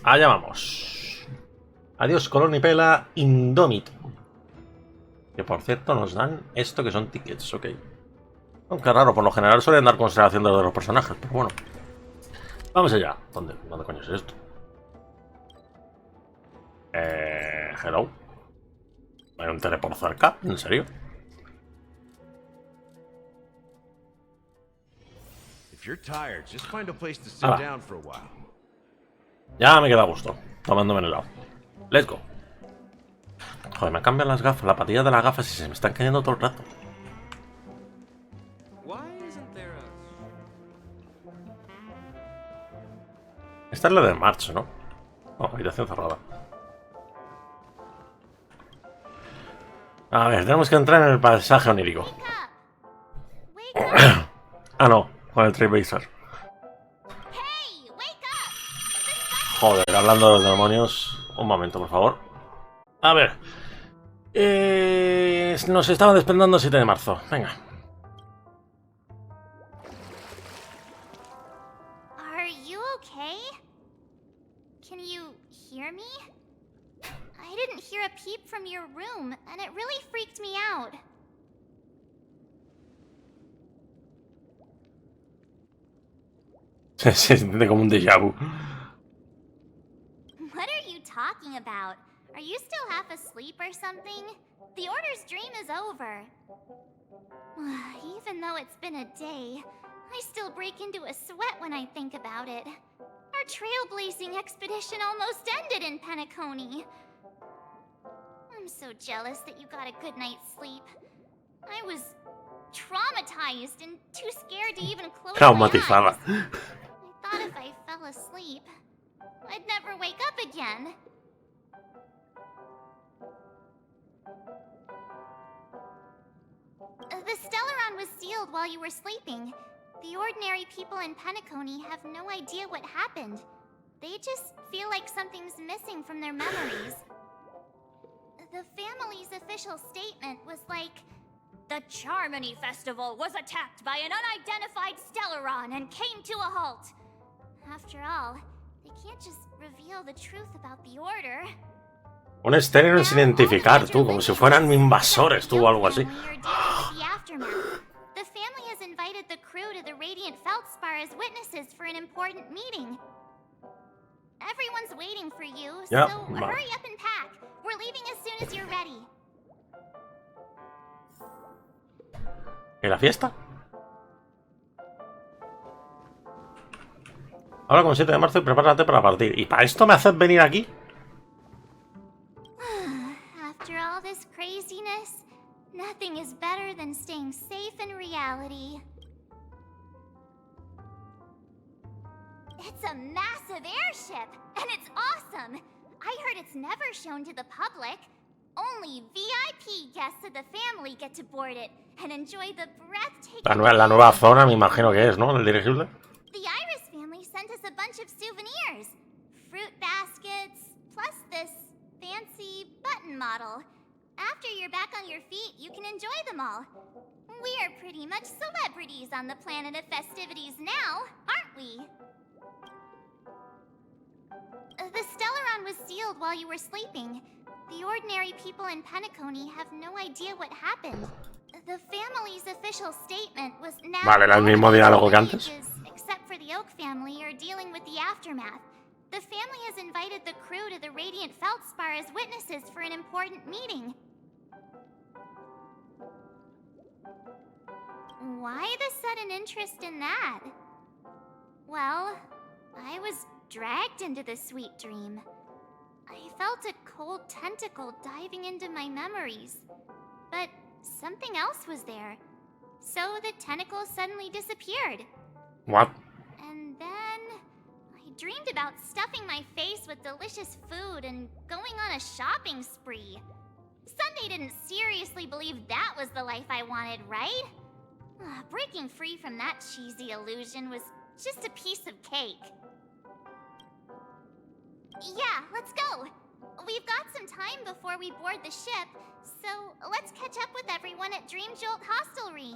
Allá vamos. Adiós, Colonipenal Indomit. Que por cierto nos dan esto que son tickets, ok. Aunque raro, por lo general suelen dar consideración de los personajes, pero bueno. Vamos allá. ¿Dónde coño es esto? Hello. ¿Hay un teleport cerca? ¿En serio? Ya me queda a gusto, tomándome el helado. Let's go. Joder, me cambian las gafas, la patilla de las gafas y se me están cayendo todo el rato. Esta es la de March, ¿no? Oh, habitación cerrada. A ver, tenemos que entrar en el pasaje onírico. Ah, no, con el Trailblazer. Joder, hablando de los demonios. Un momento, por favor. A ver. Nos estaba desprendiendo el 7 de marzo. Venga. Are you okay? Can you hear me? I didn't hear a peep from your room, and it really freaked me out. Se siente como un déjà vu. What are you talking about? Are you still half asleep or something? The Order's dream is over. Even though it's been a day, I still break into a sweat when I think about it. Our trailblazing expedition almost ended in Penacony. I'm so jealous that you got a good night's sleep. I was traumatized and too scared to even close my eyes. Traumatizada. I thought if I fell asleep, I'd never wake up again. The Stellaron was sealed while you were sleeping. The ordinary people in Penacony have no idea what happened. They just feel like something's missing from their memories. The family's official statement was like, "The Charmony Festival was attacked by an unidentified Stellaron and came to a halt." After all, they can't just reveal the truth about the Order. Un estéreo sin identificar, tú, como si fueran invasores, tú, o algo así. The family has invited the crew to the Radiant Feldspar as witnesses for an important meeting. Everyone's waiting for you, so hurry up and pack. We're leaving as soon as you're ready. ¿Y la fiesta? Ahora con 7 de marzo y prepárate para partir. ¿Y para esto me haces venir aquí? After all this craziness, nothing is better than staying safe in reality. It's a massive airship, and it's awesome. I heard it's never shown to the public. Only VIP guests of the family get to board it and enjoy the breathtaking... La nueva zona, me imagino que es, ¿no? El dirigible. The Iris family sent us a bunch of souvenirs. Fruit baskets, plus this fancy button model. After you're back on your feet, you can enjoy them all. We are pretty much celebrities on the planet of festivities now, aren't we? The Stellaron was sealed while you were sleeping. The ordinary people in Penacony have no idea what happened. The family's official statement was now... Vale, era el mismo diálogo que antes. Except for the Oak family are dealing with the aftermath. The family has invited the crew to the Radiant Feldspar as witnesses for an important meeting. Why the sudden interest in that? Well, I was dragged into the sweet dream. I felt a cold tentacle diving into my memories. But something else was there. So the tentacle suddenly disappeared. What? And then I dreamed about stuffing my face with delicious food and going on a shopping spree. Sunday didn't seriously believe that was the life I wanted, right? Breaking free from that cheesy illusion was just a piece of cake. Yeah, let's go. We've got some time before we board the ship, so let's catch up with everyone at Dream Jolt Hostelry.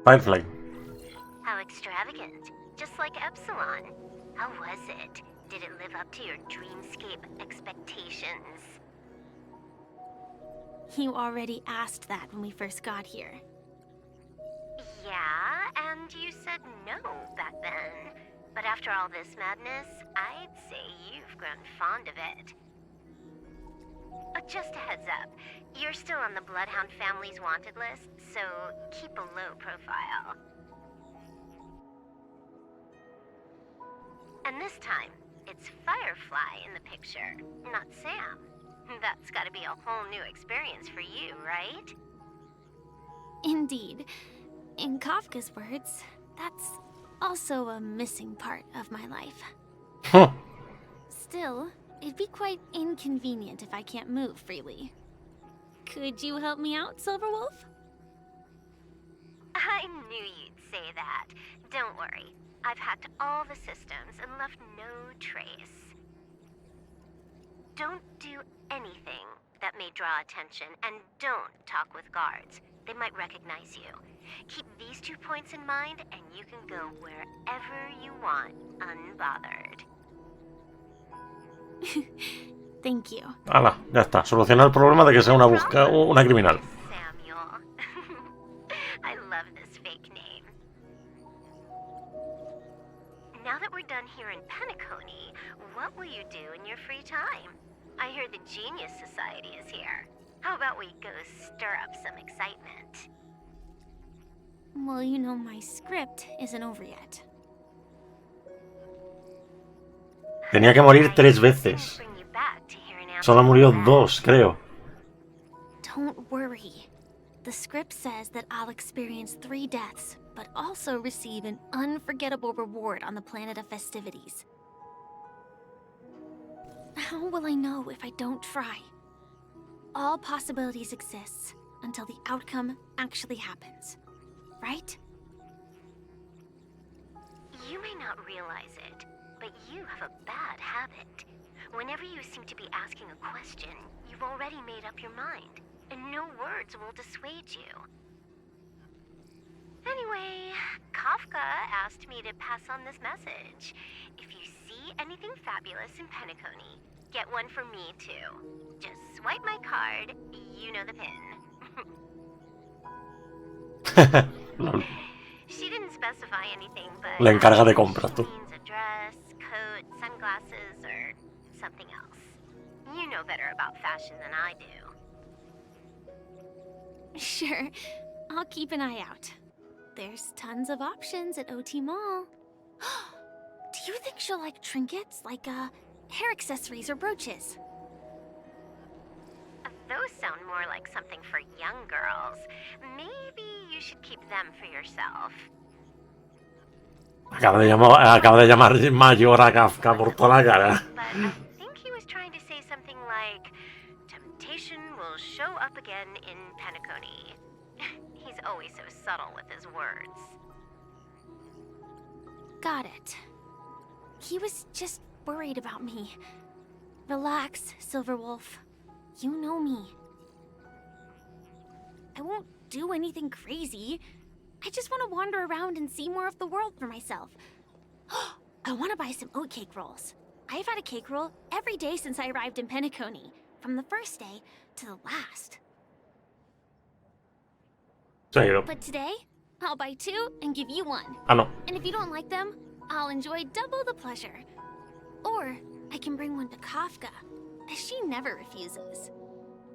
Firefly. How extravagant. Just like Epsilon. How was it? Did it live up to your dreamscape expectations? You already asked that when we first got here. Yeah, and you said no back then. But after all this madness, I'd say you've grown fond of it. Just a heads up, you're still on the Bloodhound family's wanted list, so keep a low profile. And this time, it's Firefly in the picture, not Sam. That's gotta be a whole new experience for you, right? Indeed. In Kafka's words, that's also a missing part of my life. Huh. Still, it'd be quite inconvenient if I can't move freely. Could you help me out, Silverwolf? I knew you'd say that. Don't worry. I've hacked all the systems and left no trace. Don't do anything that may draw attention, and don't talk with guards. They might recognize you. Keep these 2 points in mind, and you can go wherever you want, unbothered. Thank you. Hala, ya está. Solucionar el problema de que sea una criminal. Samuel. I love this fake name. Now that we're done here in Penacony, what will you do in your free time? I hear the Genius Society is here. How about we go stir up some excitement? Well, you know my script isn't over yet. Tenía que morir 3 veces. Bring you back to hear an answer Solo murió to that. 2, creo. Don't worry. The script says that I'll experience 3 deaths, but also receive an unforgettable reward on the planet of festivities. How will I know if I don't try? All possibilities exist until the outcome actually happens, right? You may not realize it, but you have a bad habit. Whenever you seem to be asking a question, you've already made up your mind, and no words will dissuade you. Anyway, Kafka asked me to pass on this message. If you see anything fabulous in Penacony, get one for me too. Just swipe my card, you know the pin. Lol. She didn't specify anything, but Le encarga de compras, tú. means a dress, coat, sunglasses, or something else. You know better about fashion than I do. Sure, I'll keep an eye out. There's tons of options at OT Mall. Do you think she'll like trinkets, like hair accessories or brooches? Those sound more like something for young girls. Maybe you should keep them for yourself. Acaba de llamar mayor a Kafka por toda la cara. But I think he was trying to say something like, temptation will show up again in Penacony. He's always so subtle with his words. Got it. He was just worried about me. Relax, Silverwolf. You know me. I won't do anything crazy. I just want to wander around and see more of the world for myself. I want to buy some oatcake rolls. I've had a cake roll every day since I arrived in Penacony, from the first day to the last. Seguido. But today, I'll buy 2 and give you 1. Ah, no. And if you don't like them, I'll enjoy double the pleasure. Or I can bring one to Kafka, as she never refuses.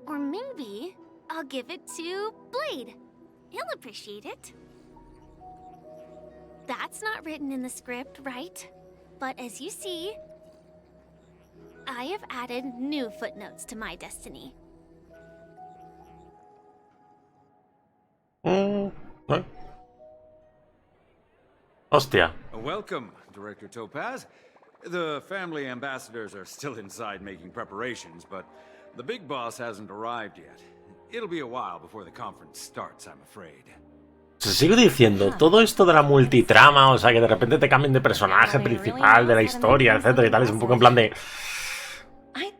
Or maybe I'll give it to Blade. He'll appreciate it. That's not written in the script, right? But as you see, I have added new footnotes to my destiny. ¿Eh? Hostia. Welcome, Director Topaz. The family ambassadors are still inside making preparations, but the big boss hasn't arrived yet. It'll be a while before the conference starts, I'm afraid. Se sigue diciendo, todo esto de la multitrama, o sea, que de repente te cambien de personaje principal, de la historia, etcétera y tal, es un poco en plan de...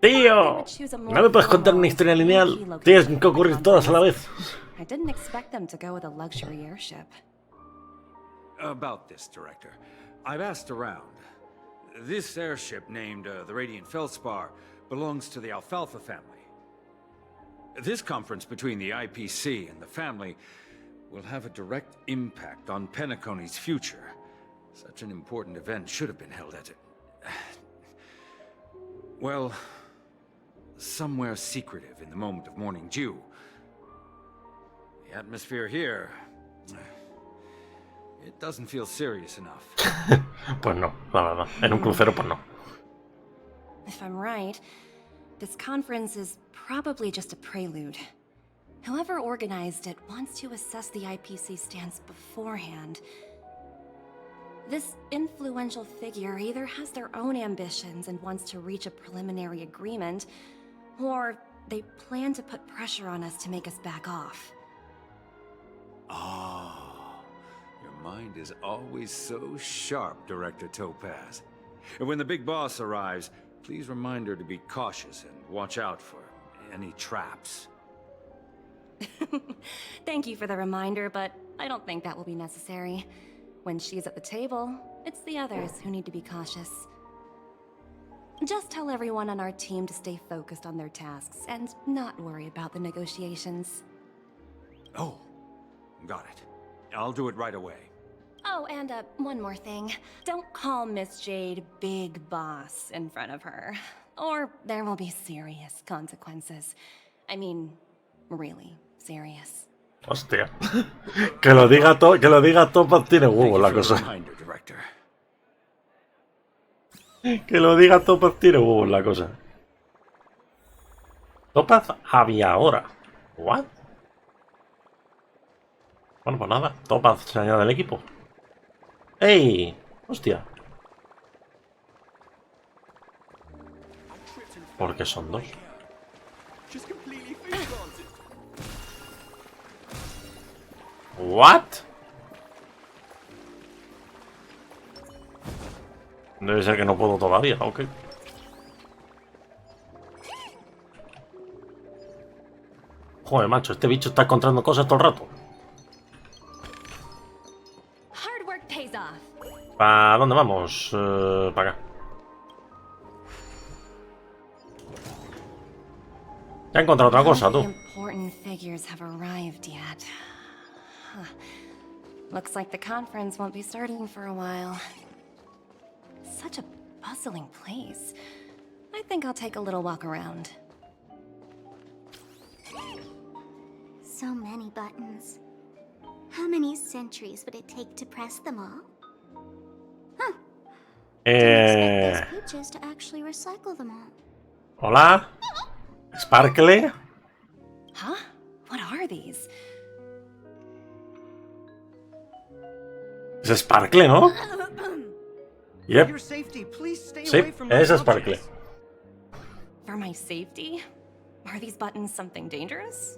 Tío, ¿no me puedes contar una historia lineal? Tienes que ocurrir todas a la vez. I didn't expect them to go with a luxury airship. About this, Director. I've asked around. This airship, named the Radiant Feldspar, belongs to the Alfalfa family. This conference between the IPC and the family will have a direct impact on Penacony's future. Such an important event should have been held at it. Well, somewhere secretive in the moment of morning dew. The atmosphere here... It doesn't feel serious enough. Pues no, la verdad. En un crucero, pues no. If I'm right, this conference is probably just a prelude. Whoever organized it wants to assess the IPC stance beforehand. This influential figure either has their own ambitions and wants to reach a preliminary agreement, or they plan to put pressure on us to make us back off. Oh, your mind is always so sharp, Director Topaz. And when the big boss arrives, please remind her to be cautious and watch out for any traps. Thank you for the reminder, but I don't think that will be necessary. When she's at the table, it's the others who need to be cautious. Just tell everyone on our team to stay focused on their tasks and not worry about the negotiations. Oh, got it. I'll do it right away. Oh, and one more thing. Don't call Miss Jade Big Boss in front of her, or there will be serious consequences. I mean, really serious. Hostia. Que lo diga Topaz tiene huevos la cosa. Que lo diga Topaz tiene huevos la cosa. Topaz había ahora. ¿What? Bueno, pues nada. Topaz se añade al equipo. ¡Ey! Hostia. Porque son dos. ¿What? Debe ser que no puedo todavía, ok. Joder, macho, este bicho está encontrando cosas todo el rato. ¿Para dónde vamos? Para acá. Ya he encontrado otra cosa, tú. Looks like the conference won't be starting for a while. Such a bustling place. I think I'll take a little walk around. So many buttons. How many centuries would it take to press them all? Huh. Didn't expect those peaches to actually recycle them all. Hola. Sparkle. Huh? What are these? Es Sparkle, ¿no? Yep. Sí, es Sparkle. For my safety? Are these buttons something dangerous?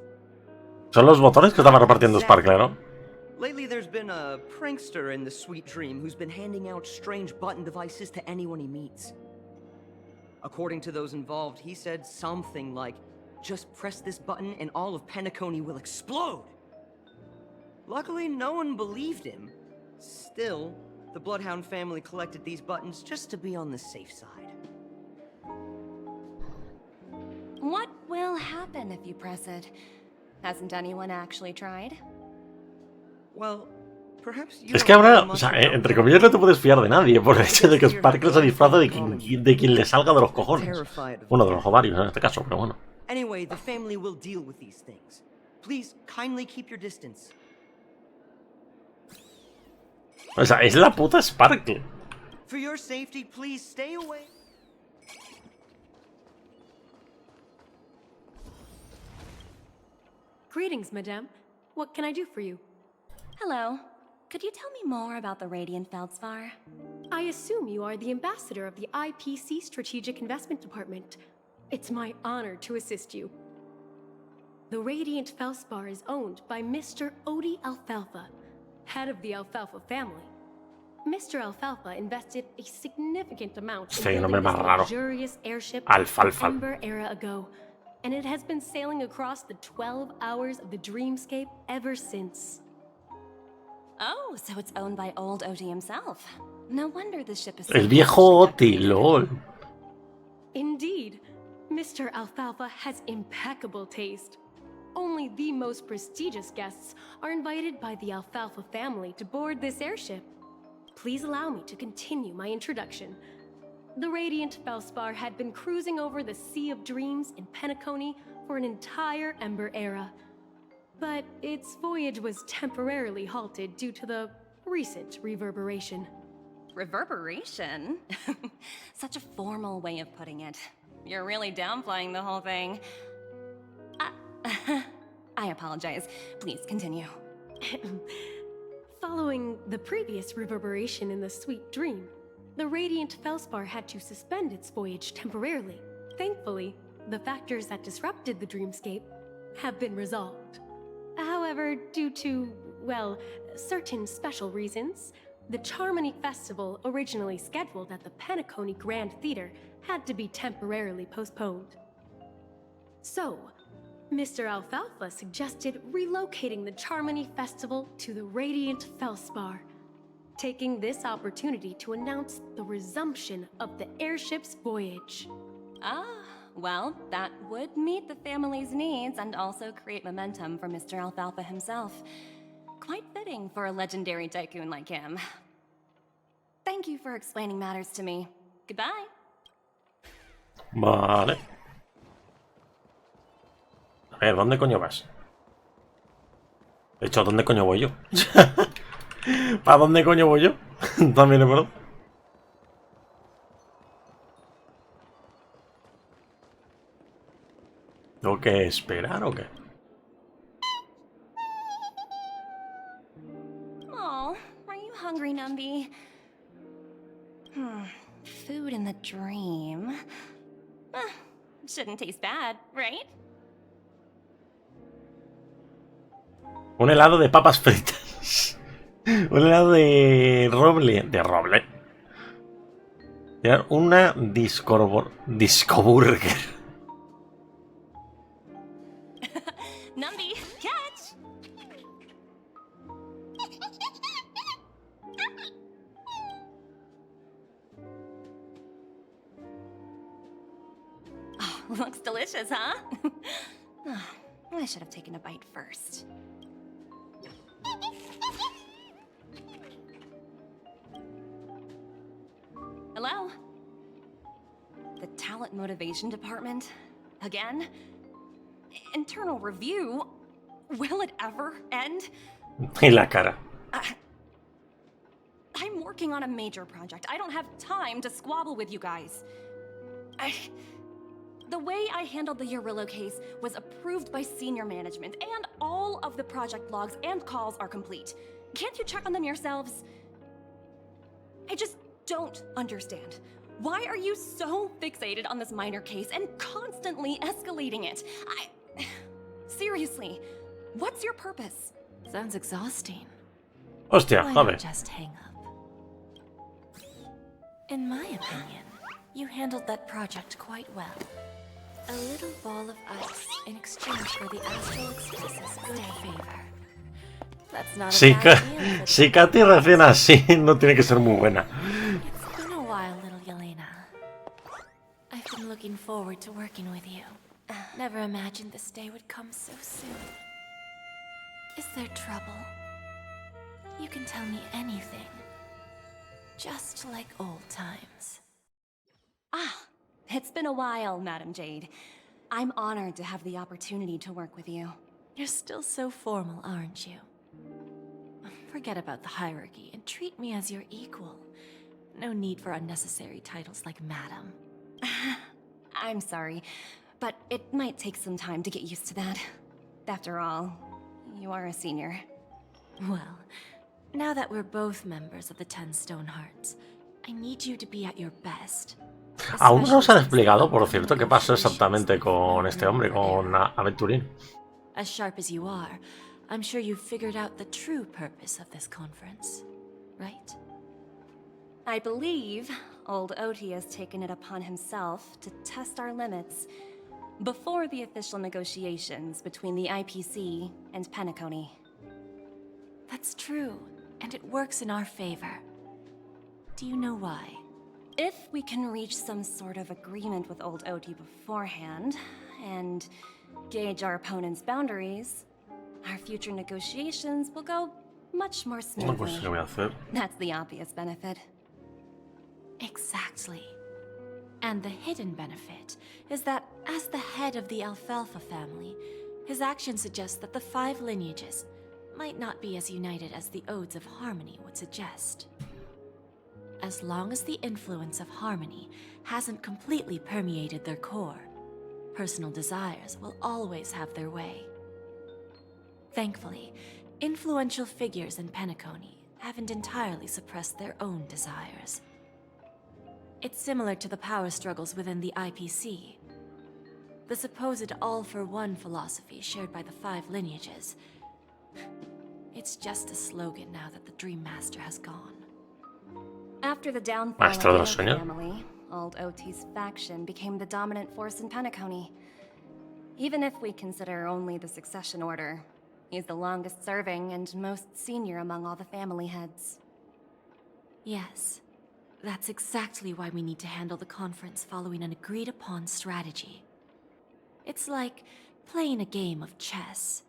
Son los botones que estaba repartiendo Sparkle, ¿no? Lately there's been a prankster in the Sweet Dream who's been handing out strange button devices to anyone he meets. According to those involved, he said something like, "Just press this button and all of Penacony will explode." Luckily, no one believed him. Still, the Bloodhound family collected these buttons just to be on the safe side. What will happen if you press it? Hasn't anyone actually tried? Well, perhaps you es que ahora, o sea, entre comillas no te puedes fiar de nadie por el hecho de que Sparkle se disfraza de quien le salga de los cojones. Bueno, de los ovarios en este caso, pero bueno. Anyway, the family will deal with these things. Please kindly keep your distance. O sea, es la puta Sparkle. For your safety, please stay away. Greetings, madame. What can I do for you? Hello. Could you tell me more about the Radiant Feldspar? I assume you are the ambassador of the IPC Strategic Investment Department. It's my honor to assist you. The Radiant Feldspar is owned by Mr. Odie Alfalfa, head of the Alfalfa family. Mr. Alfalfa invested a significant amount in building this luxurious airship an Ember era ago. and it has been sailing across the 12 hours of the dreamscape ever since. Oh, so it's owned by old Oti himself. No wonder the ship is so El viejo Oti, decorated. lol. Indeed, Mr. Alfalfa has impeccable taste. Only the most prestigious guests are invited by the Alfalfa family to board this airship. Please allow me to continue my introduction. The Radiant Felspar had been cruising over the Sea of Dreams in Penacony for an entire Ember era. But its voyage was temporarily halted due to the recent reverberation. Reverberation? Such a formal way of putting it. You're really downplaying the whole thing. I apologize. Please continue. Following the previous reverberation in the Sweet Dream, the Radiant Felspar had to suspend its voyage temporarily. Thankfully, the factors that disrupted the dreamscape have been resolved. However, due to, well, certain special reasons, the Charmony Festival, originally scheduled at the Penacony Grand Theater, had to be temporarily postponed. So, Mr. Alfalfa suggested relocating the Charmony Festival to the Radiant Felspar, taking this opportunity to announce the resumption of the airship's voyage. Ah, well, that would meet the family's needs and also create momentum for Mr. Alfalfa himself. Quite fitting for a legendary tycoon like him. Thank you for explaining matters to me. Goodbye. Vale. A ver, ¿dónde coño vas? De hecho, ¿dónde coño voy yo? ¿Para dónde coño voy yo? También es verdad. ¿Tengo que esperar o qué? Oh, are you hungry, Numby? Food in the dream. Shouldn't taste bad, right? Un helado de papas fritas. Un helado de roble. De roble. Una discoburger. Numby, catch! Oh, looks delicious, huh? I should have taken a bite first. Hello? The Talent Motivation Department? Again? Internal review? Will it ever end? Y la cara. I'm working on a major project. I don't have time to squabble with you guys. The way I handled the Urillo case was approved by senior management, and all of the project logs and calls are complete. Can't you check on them yourselves? I just don't understand. Why are you so fixated on this minor case and constantly escalating it? Seriously, what's your purpose? Sounds exhausting. Hostia, Why a not ver. just hang up? In my opinion, you handled that project quite well. A little ball of ice in exchange for the Astral Express's good favor. That's not a Si, bad deal, but si Katy recién así, no tiene que ser muy buena. it's been a while, little Yelena. I've been looking forward to working with you. Never imagined this day would come so soon. Is there trouble? You can tell me anything. Just like old times. It's been a while, Madam Jade. I'm honored to have the opportunity to work with you. You're still so formal, aren't you? Forget about the hierarchy and treat me as your equal. No need for unnecessary titles like Madam. I'm sorry, but it might take some time to get used to that. After all, you are a senior. Well, now that we're both members of the 10 Stone Hearts, I need you to be at your best. Aún no nos han Especially since explicado, the por cierto, qué pasó negotiations exactamente con with este hombre, con Aventurín. As sharp as you are, I'm sure you've figured out the true purpose of this conference, right? I believe old Oti has taken it upon himself to test our limits. before the official negotiations between the IPC and Penacony. That's true, and it works in our favor. Do you know why? If we can reach some sort of agreement with Old OT beforehand, and gauge our opponent's boundaries, our future negotiations will go much more Bueno, pues smoothly. ¿qué voy a hacer? That's the obvious benefit. Exactly. And the hidden benefit is that as the head of the Alfalfa family, his actions suggest that the 5 lineages might not be as united as the Odes of Harmony would suggest. As long as the influence of Harmony hasn't completely permeated their core, personal desires will always have their way. Thankfully, influential figures in Penacony haven't entirely suppressed their own desires. It's similar to the power struggles within the IPC. The supposed all-for-one philosophy shared by the 5 lineages. It's just a slogan now that the Dream Master has gone. After the downfall of Maestro de the los sueños. family, Old OT's faction became the dominant force in Penacony. Even if we consider only the succession order, he's the longest serving and most senior among all the family heads. Yes, that's exactly why we need to handle the conference following an agreed-upon strategy. It's like playing a game of chess,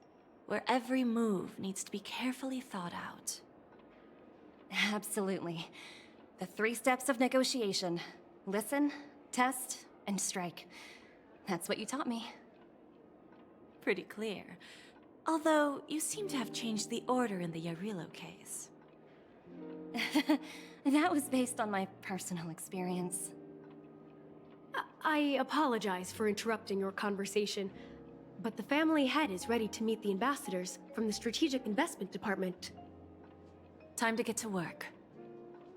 where every move needs to be carefully thought out. Absolutely. The 3 steps of negotiation. Listen, test, and strike. That's what you taught me. Pretty clear. Although, you seem to have changed the order in the Yarilo case. That was based on my personal experience. I apologize for interrupting your conversation, but the family head is ready to meet the ambassadors from the Strategic Investment Department. Time to get to work.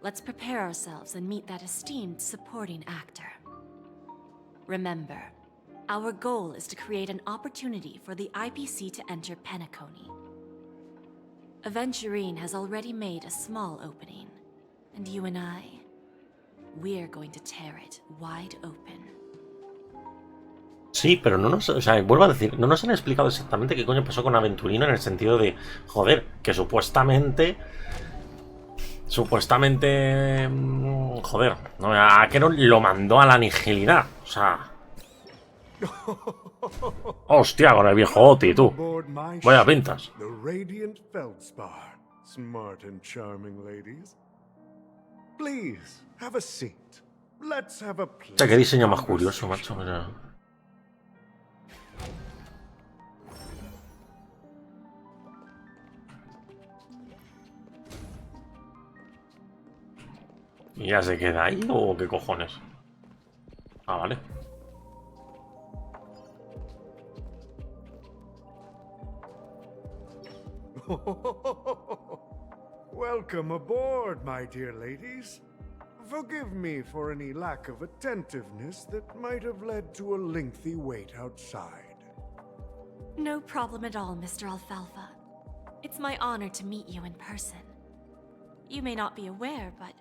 Let's prepare ourselves and meet that esteemed supporting actor. Remember, our goal is to create an opportunity for the IPC to enter Penacony. Aventurine has already made a small opening, and you and we're going to tear it wide open. Sí, pero no nos... O sea, vuelvo a decir, no nos han explicado exactamente qué coño pasó con Aventurino en el sentido de... Joder, que supuestamente... Joder, no, a Acheron lo mandó a la nihilidad. O sea... Hostia, con el viejo Oti, tú. Vaya pintas. The radiant feldspar. Smart and charming ladies. Please, have a seat. Let's have a O sea, qué diseño más curioso, macho. O sea... ¿Y ya se queda ahí o qué cojones? Ah, vale. Welcome aboard, my dear ladies. Forgive me for any lack of attentiveness that might have led to a lengthy wait outside. No problem at all, Mr. Alfalfa. It's my honor to meet you in person. You may not be aware, but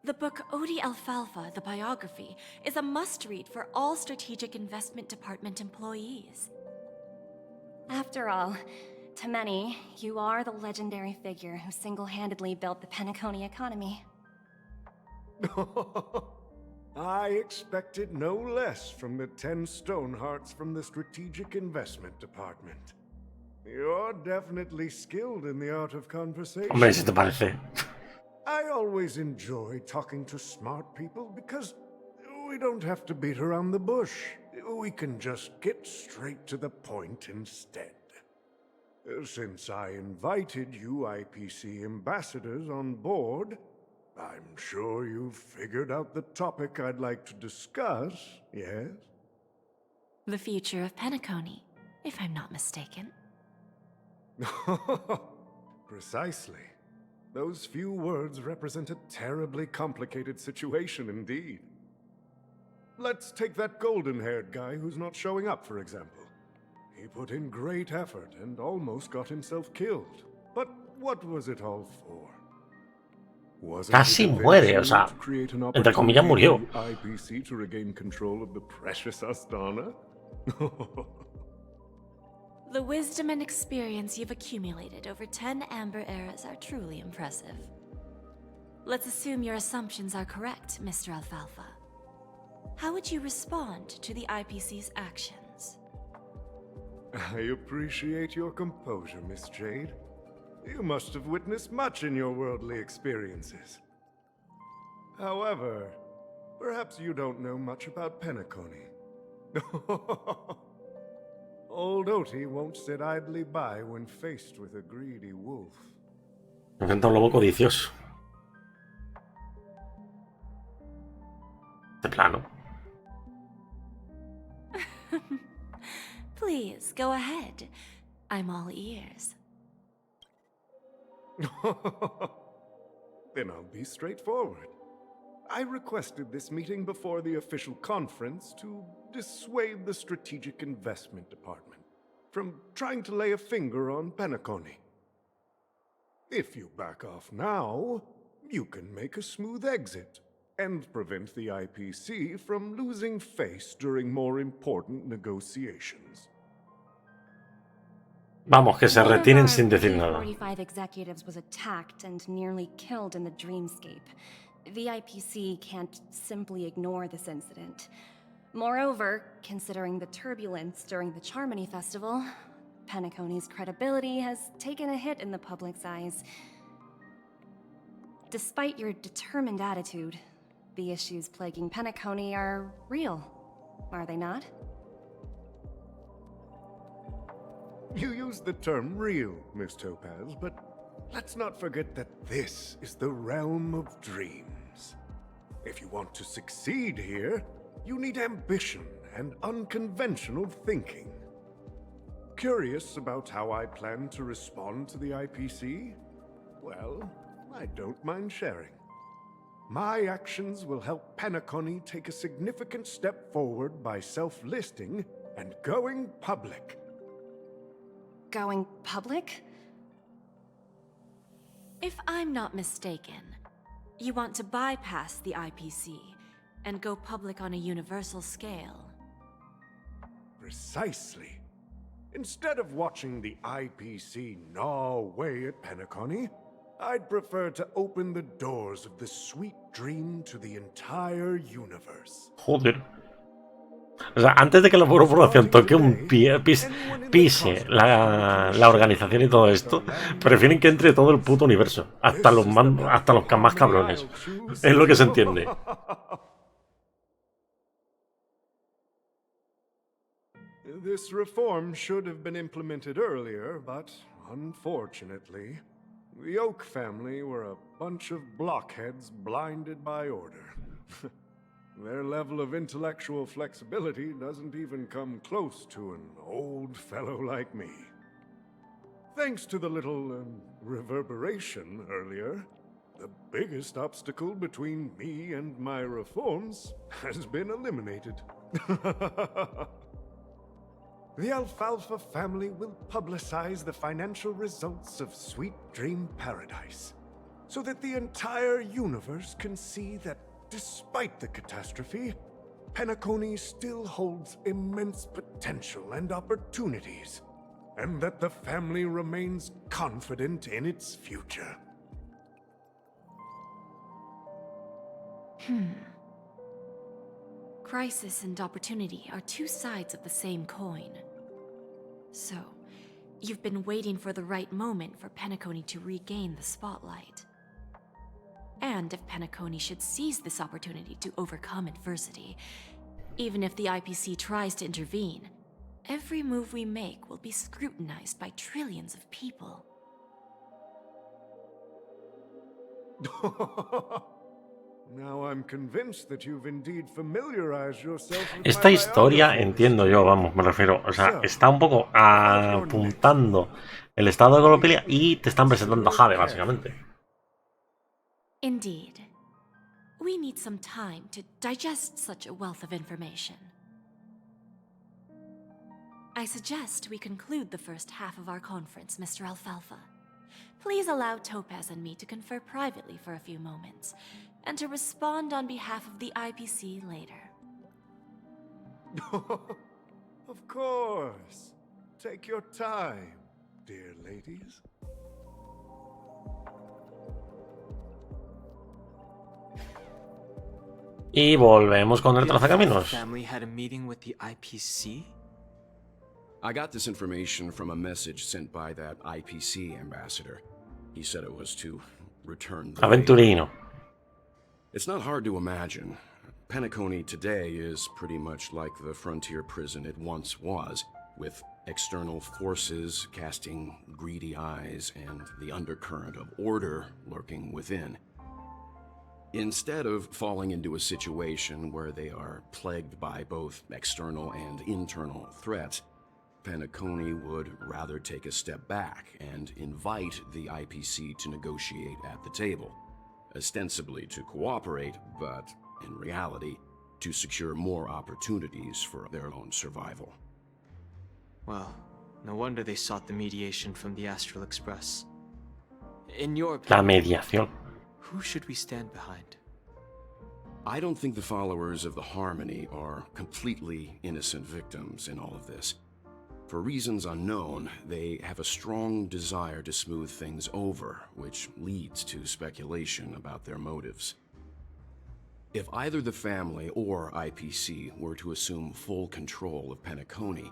the book Odi Alfalfa, the biography, is a must-read for all Strategic Investment Department employees. After all, to many, you are the legendary figure who single-handedly built the Penacony economy. I expected no less from the 10 Stonehearts from the Strategic Investment Department. You're definitely skilled in the art of conversation. Hombre, si te parece. I always enjoy talking to smart people because we don't have to beat around the bush. We can just get straight to the point instead. Since I invited you IPC ambassadors on board, I'm sure you've figured out the topic I'd like to discuss, yes? The future of Penacony, if I'm not mistaken. Precisely. Those few words represent a terribly complicated situation indeed. Let's take that golden-haired guy who's not showing up, for example. He put in great effort and almost got himself killed. But what was it all for? Wasn't Casi it muere, o sea, to create an entre comillas, murió. opportunity for IPC to regain control of the precious Astana? The wisdom and experience you've accumulated over 10 Amber Eras are truly impressive. Let's assume your assumptions are correct, Mr. Alfalfa. How would you respond to the IPC's actions? I appreciate your composure, Miss Jade. You must have witnessed much in your worldly experiences. However, perhaps you don't know much about Penacony. Old Oti won't sit idly by when faced with a greedy wolf. Me encanta un lobo codicioso. De plano. Please, go ahead. I'm all ears. Then I'll be straightforward. I requested this meeting before the official conference to dissuade the Strategic Investment Department from trying to lay a finger on Penacony. If you back off now, you can make a smooth exit and prevent the IPC from losing face during more important negotiations. Vamos, que se One of retiren our sin decir nada. 45 executives was attacked and nearly killed in the dreamscape. The IPC can't simply ignore this incident. Moreover, considering the turbulence during the Charmony Festival, Penacony's credibility has taken a hit in the public's eyes. Despite your determined attitude, the issues plaguing Penacony are real, are they not? You used the term real, Miss Topaz, but let's not forget that this is the realm of dreams. If you want to succeed here, you need ambition and unconventional thinking. Curious about how I plan to respond to the IPC? Well, I don't mind sharing. My actions will help Penacony take a significant step forward by self-listing and going public. Going public? If I'm not mistaken, you want to bypass the IPC and go public on a universal scale. Precisely. Instead of watching the IPC gnaw away at Penacony, I'd prefer to open the doors of the sweet dream to the entire universe. Joder. O sea, antes de que la corporación toque un pise la organización y todo esto, prefieren que entre todo el puto universo. Hasta los más cabrones. Es lo que se entiende. This reform should have been implemented earlier, but unfortunately, the Oak family were a bunch of blockheads blinded by order. Their level of intellectual flexibility doesn't even come close to an old fellow like me. Thanks to the little reverberation earlier, the biggest obstacle between me and my reforms has been eliminated. The Alfalfa family will publicize the financial results of Sweet Dream Paradise, so that the entire universe can see that despite the catastrophe, Penacony still holds immense potential and opportunities, and that the family remains confident in its future. Crisis and opportunity are two sides of the same coin. So, you've been waiting for the right moment for Penacony to regain the spotlight. And if Penacony should seize this opportunity to overcome adversity, even if the IPC tries to intervene, every move we make will be scrutinized by trillions of people. Now I'm convinced that you've indeed familiarized yourself with Esta my historia, biography. entiendo yo, vamos, me refiero, o sea, está un poco apuntando el estado de Colopelia y te están presentando a Jade, básicamente. Indeed. We need some time to digest such a wealth of information. I suggest we conclude the first half of our conference, Mr. Alfalfa. Please allow Topaz and me to confer privately for a few moments, and to respond on behalf of the IPC later. Of course. Take your time, dear ladies. Y volvemos con el The trazacaminos. family had a meeting with the IPC? I got this information from a message sent by that IPC ambassador. He said it was to return the favor. Aventurino. It's not hard to imagine. Penacony today is pretty much like the frontier prison it once was, with external forces casting greedy eyes and the undercurrent of order lurking within. Instead of falling into a situation where they are plagued by both external and internal threats, Penacony would rather take a step back and invite the IPC to negotiate at the table, ostensibly to cooperate, but in reality, to secure more opportunities for their own survival. Well, no wonder they sought the mediation from the Astral Express. In your La opinion, mediación. who should we stand behind? I don't think the followers of the Harmony are completely innocent victims in all of this. For reasons unknown, they have a strong desire to smooth things over, which leads to speculation about their motives. If either the family or IPC were to assume full control of Penacony,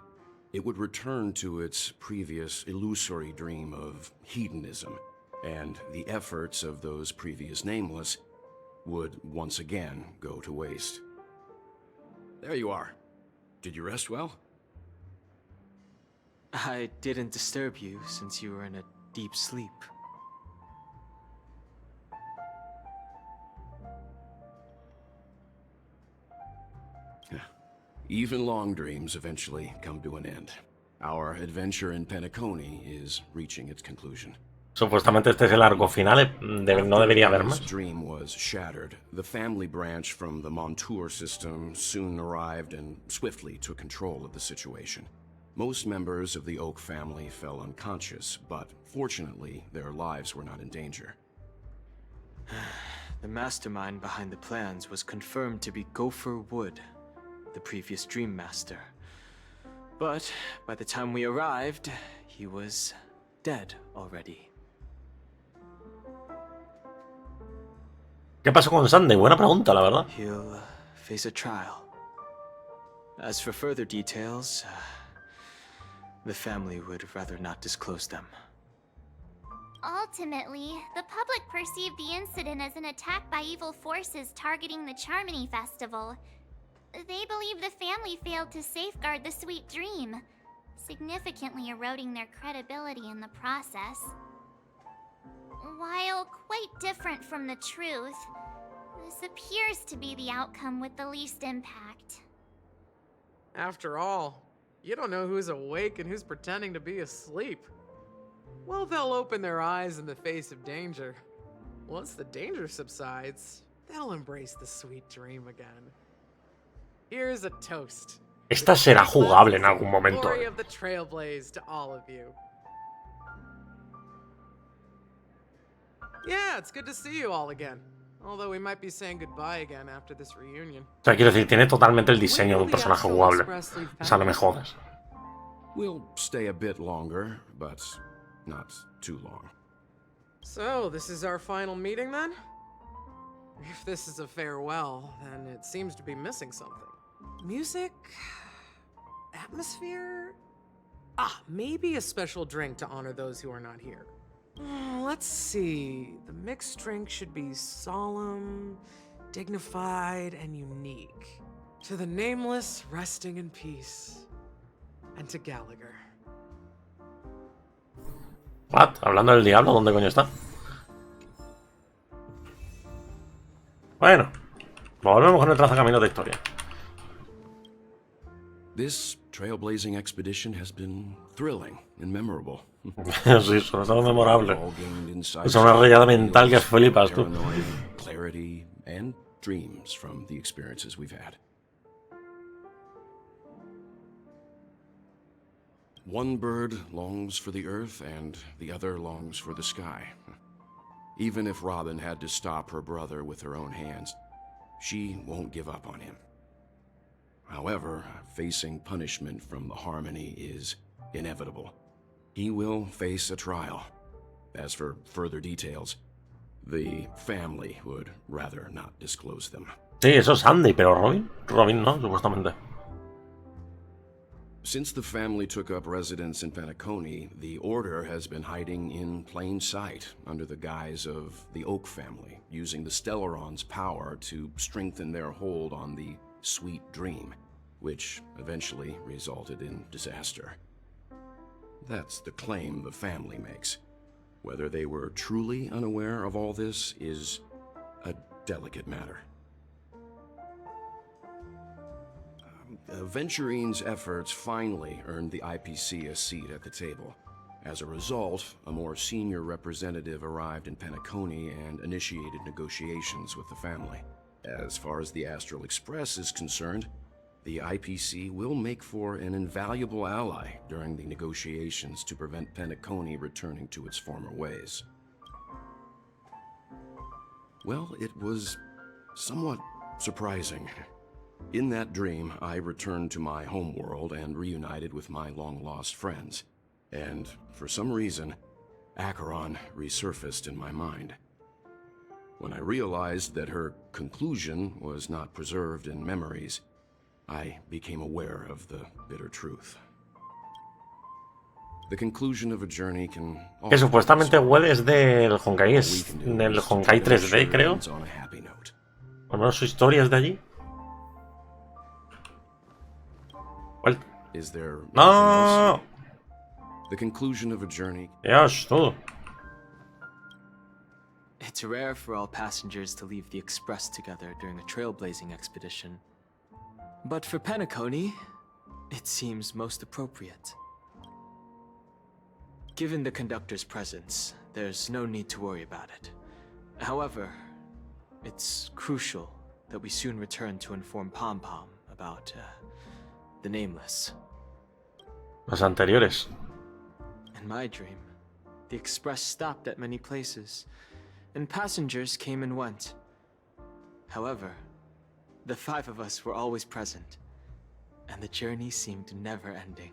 it would return to its previous illusory dream of hedonism, and the efforts of those previous nameless would once again go to waste. There you are. Did you rest well? I didn't disturb you since you were in a deep sleep. Even long dreams eventually come to an end. Our adventure in Penacony is reaching its conclusion. Supuestamente este es el arco final. No debería haber This más. dream was shattered. The family branch from the Montour system soon arrived and swiftly took control of the situation. Most members of the Oak family fell unconscious, but fortunately, their lives were not in danger. The mastermind behind the plans was confirmed to be Gopher Wood, the previous Dream Master. But by the time we arrived, he was dead already. ¿Qué pasó con Sunday? Buena pregunta, la verdad. He'll face a trial. As for further details, the family would rather not disclose them. Ultimately, the public perceived the incident as an attack by evil forces targeting the Charmony Festival. They believe the family failed to safeguard the sweet dream, significantly eroding their credibility in the process. While quite different from the truth, this appears to be the outcome with the least impact. After all, you don't know who's awake and who's pretending to be asleep. Well, they'll open their eyes in the face of danger. Once the danger subsides, they'll embrace the sweet dream again. Here's a toast. Esta será jugable en algún momento. Glory of the Trailblaze to all of you. Yeah, it's good to see you all again. Although we might be saying goodbye again after this reunion. O sea, quiero decir, tiene totalmente el diseño de un personaje jugable. O sea, no me jodas. We'll stay a bit longer, but not too long. So, this is our final meeting then? If this is a farewell, then it seems to be missing something. Music? Atmosphere? Ah, maybe a special drink to honor those who are not here. Let's see. The mixed drink should be solemn, dignified, and unique. To the nameless, resting in peace. And to Gallagher. What? Hablando del diablo, ¿dónde coño está? Bueno, volvemos con el trazacaminos de historia. This trailblazing expedition has been thrilling and memorable. Sí, sobre todo memorable. All gained insight, Es una rayada mental que flipas, tú. paranoia, clarity, and dreams from the experiences we've had. One bird longs for the earth and the other longs for the sky. Even if Robin had to stop her brother with her own hands, she won't give up on him. However, facing punishment from the Harmony is inevitable. He will face a trial. As for further details, the family would rather not disclose them. Sí, eso es Andy, pero Robin. Robin no, supuestamente. Since the family took up residence in Penacony, the Order has been hiding in plain sight under the guise of the Oak family, using the Stellaron's power to strengthen their hold on the Sweet Dream, which eventually resulted in disaster. That's the claim the family makes. Whether they were truly unaware of all this is a delicate matter. Venturine's efforts finally earned the IPC a seat at the table. As a result, a more senior representative arrived in Penacony and initiated negotiations with the family. As far as the Astral Express is concerned, the IPC will make for an invaluable ally during the negotiations to prevent Penacony returning to its former ways. Well, it was somewhat surprising. In that dream, I returned to my homeworld and reunited with my long-lost friends. And, for some reason, Acheron resurfaced in my mind. When I realized that her conclusion was not preserved in memories, I became aware of the bitter truth. The conclusion of a journey can Que supuestamente huele es del Honkai, del Honkai 3D, creo. Al menos su historia es de allí. ¿Cuál? No. The conclusion of a journey. Dios, todo. It's rare for all passengers to leave the Express together during a trailblazing expedition. But for Penacony, it seems most appropriate. Given the conductor's presence, there's no need to worry about it. However, it's crucial that we soon return to inform Pom Pom about the Nameless. Los anteriores. In my dream, the Express stopped at many places, and passengers came and went. However, the five of us were always present, and the journey seemed never ending.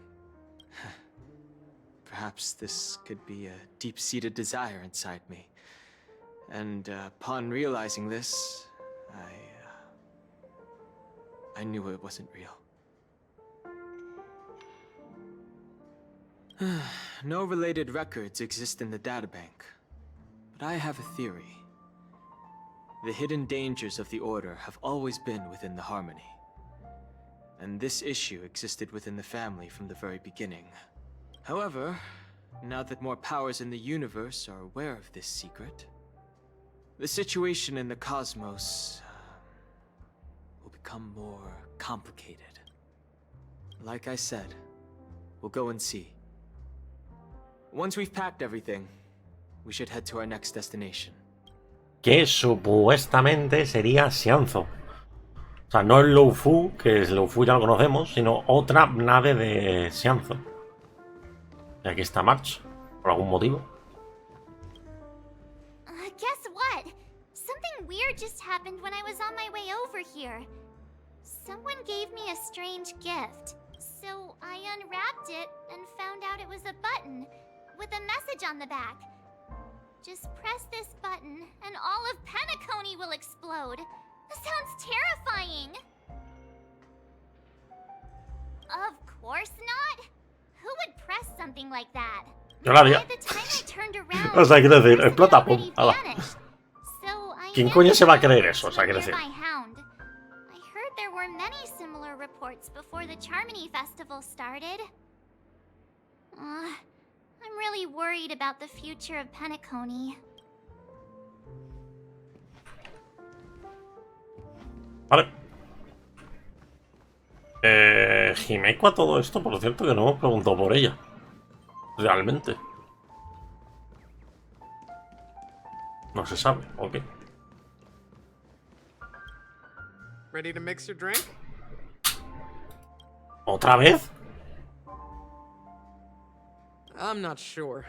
Perhaps this could be a deep-seated desire inside me, and upon realizing this, I knew it wasn't real. No related records exist in the databank, but I have a theory. The hidden dangers of the Order have always been within the Harmony, and this issue existed within the family from the very beginning. However, now that more powers in the universe are aware of this secret, the situation in the cosmos will become more complicated. Like I said, we'll go and see. Once we've packed everything, we should head to our next destination. Que supuestamente sería Xianzo. O sea, no el Luofu, que es Luofu ya lo conocemos, sino otra nave de Xianzo. Y aquí está March, por algún motivo. Guess what? Something weird just happened when I was on my way over here. Someone gave me a strange gift. So I unwrapped it and found out it was a button with a message on the back. Just press this button and all of Penacony will explode. This sounds terrifying. Of course not. Who would press something like that? Yo la haría. By the time I turned around, O sea, quiero decir, the person explota, had pum, already ala. vanished. So I ¿Quién handed coño se va a the creer message eso? O to sea, a quiero decir. nearby hound. I heard there were many similar reports before the Charmony Festival started. I'm really worried about the future of Penacony. Vale. Himeko a todo esto, por cierto, que no hemos preguntado por ella. Realmente. No se sabe, ok. Ready to mix your drink? ¿Otra vez? I'm not sure.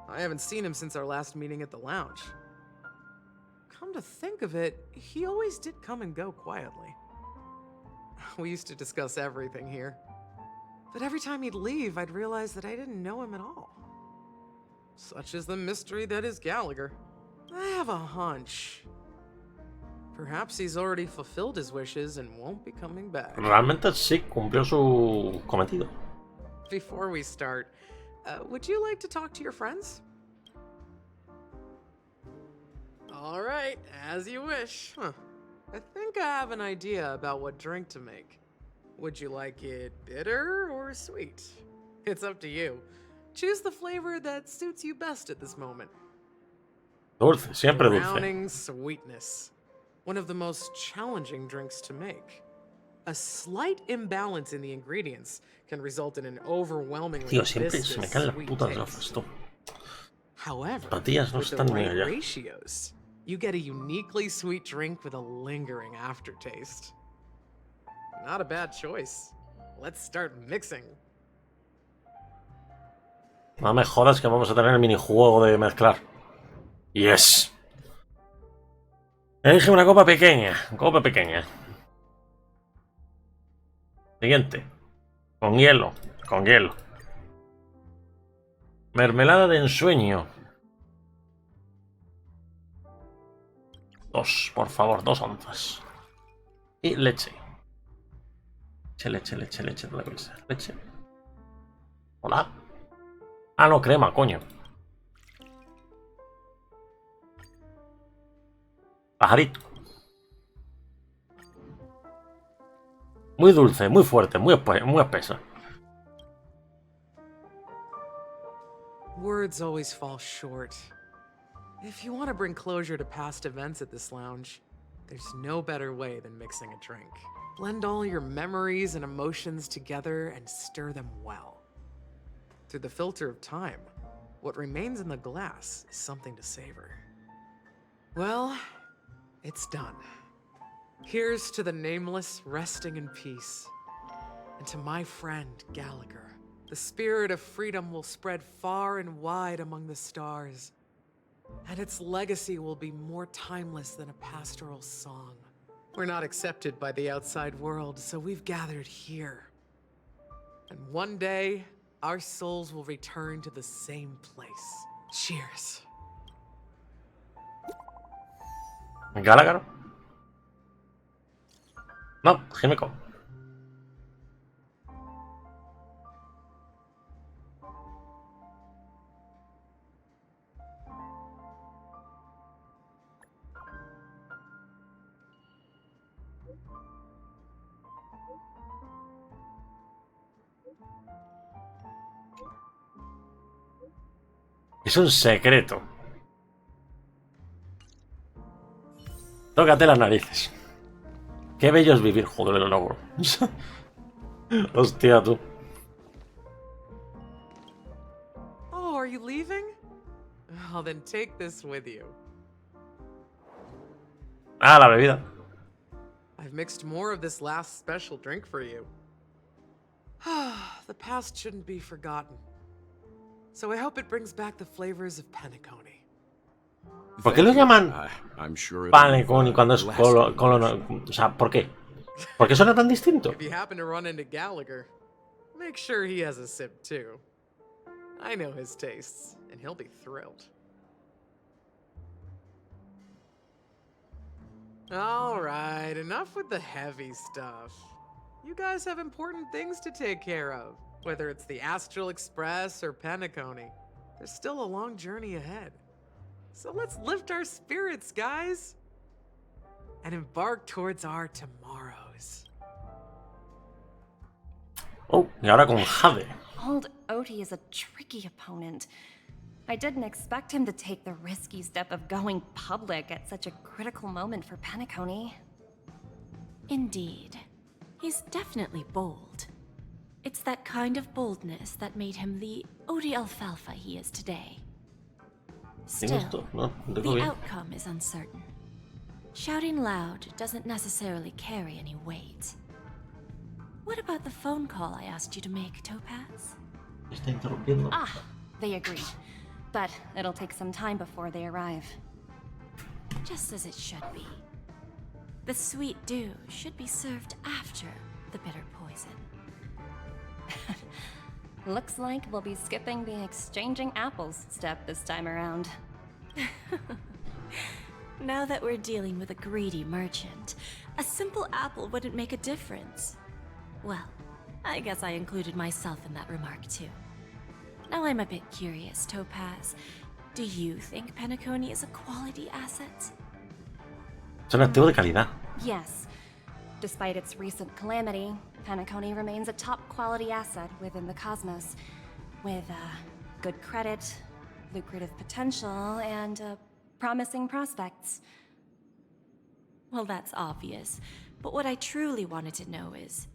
I haven't seen him since our last meeting at the lounge. Come to think of it, he always did come and go quietly. We used to discuss everything here. But every time he'd leave, I'd realize that I didn't know him at all. Such is the mystery that is Gallagher. I have a hunch. Perhaps he's already fulfilled his wishes and won't be coming back. Realmente sí, cumplió su cometido. Before we start, would you like to talk to your friends? All right, as you wish. I think I have an idea about what drink to make. Would you like it bitter or sweet? It's up to you. Choose the flavor that suits you best at this moment. Dulce, siempre dulce. Drowning sweetness. One of the most challenging drinks to make. A slight imbalance in the ingredients can result in an overwhelmingly Tío, siempre se me caen las sweet putas taste. gafas, tú. However, Patillas no with the están ni right allá. ratios, you get a uniquely sweet drink with a lingering aftertaste. Not a bad choice. Let's start mixing. No me jodas que vamos a tener el minijuego de mezclar. Yes. Elige una copa pequeña. Copa pequeña. Siguiente. Con hielo. Con hielo. Mermelada de ensueño. 2, por favor, 2 onzas. Y leche. Leche. ¿Dónde puede ser? Leche. Hola. Ah, no, crema, coño. Pajarito. Muy dulce, muy fuerte, muy espesa. Words always fall short. If you want to bring closure to past events at this lounge, there's no better way than mixing a drink. Blend all your memories and emotions together and stir them well. Through the filter of time, what remains in the glass is something to savor. Well, it's done. Here's to the nameless resting in peace. And to my friend, Gallagher. The spirit of freedom will spread far and wide among the stars. And its legacy will be more timeless than a pastoral song. We're not accepted by the outside world, so we've gathered here. And one day, our souls will return to the same place. Cheers. Gallagher. No, Himeko. Es un secreto. Tócate las narices. Qué bello es vivir, joder, el logro. Hostia, tú. Oh, are you leaving? Oh, then take this with you. Ah, la bebida. I've mixed more of this last special drink for you. The past shouldn't be forgotten. So I hope it brings back the flavors of Penacony. ¿Por qué lo llaman I'm sure Penacony cuando es o sea, ¿por qué? ¿Por qué suena tan distinto? If you happen to run into Gallagher, make sure he has a sip too. I know his tastes, and he'll be thrilled. All right, enough with the heavy stuff. You guys have important things to take care of. Whether it's the Astral Express or Penacony, there's still a long journey ahead. So let's lift our spirits, guys, and embark towards our tomorrows. Oh, y ahora con Jade. Old Odie is a tricky opponent. I didn't expect him to take the risky step of going public at such a critical moment for Penacony. Indeed. He's definitely bold. It's that kind of boldness that made him the Odie Alfalfa he is today. Still, the outcome is uncertain. Shouting loud doesn't necessarily carry any weight. What about the phone call I asked you to make, Topaz? Está interrumpiendo. Ah, they agreed. But it'll take some time before they arrive. Just as it should be. The sweet dew should be served after the bitter poison. Looks like we'll be skipping the exchanging apples step this time around. Now that we're dealing with a greedy merchant, a simple apple wouldn't make a difference. Well, I guess I included myself in that remark too. Now I'm a bit curious, Topaz. Do you think Penacony is a quality asset? Es un activo de calidad. Yes. Despite its recent calamity, Penacony remains a top-quality asset within the cosmos, with good credit, lucrative potential, and promising prospects. Well, that's obvious, but what I truly wanted to know is,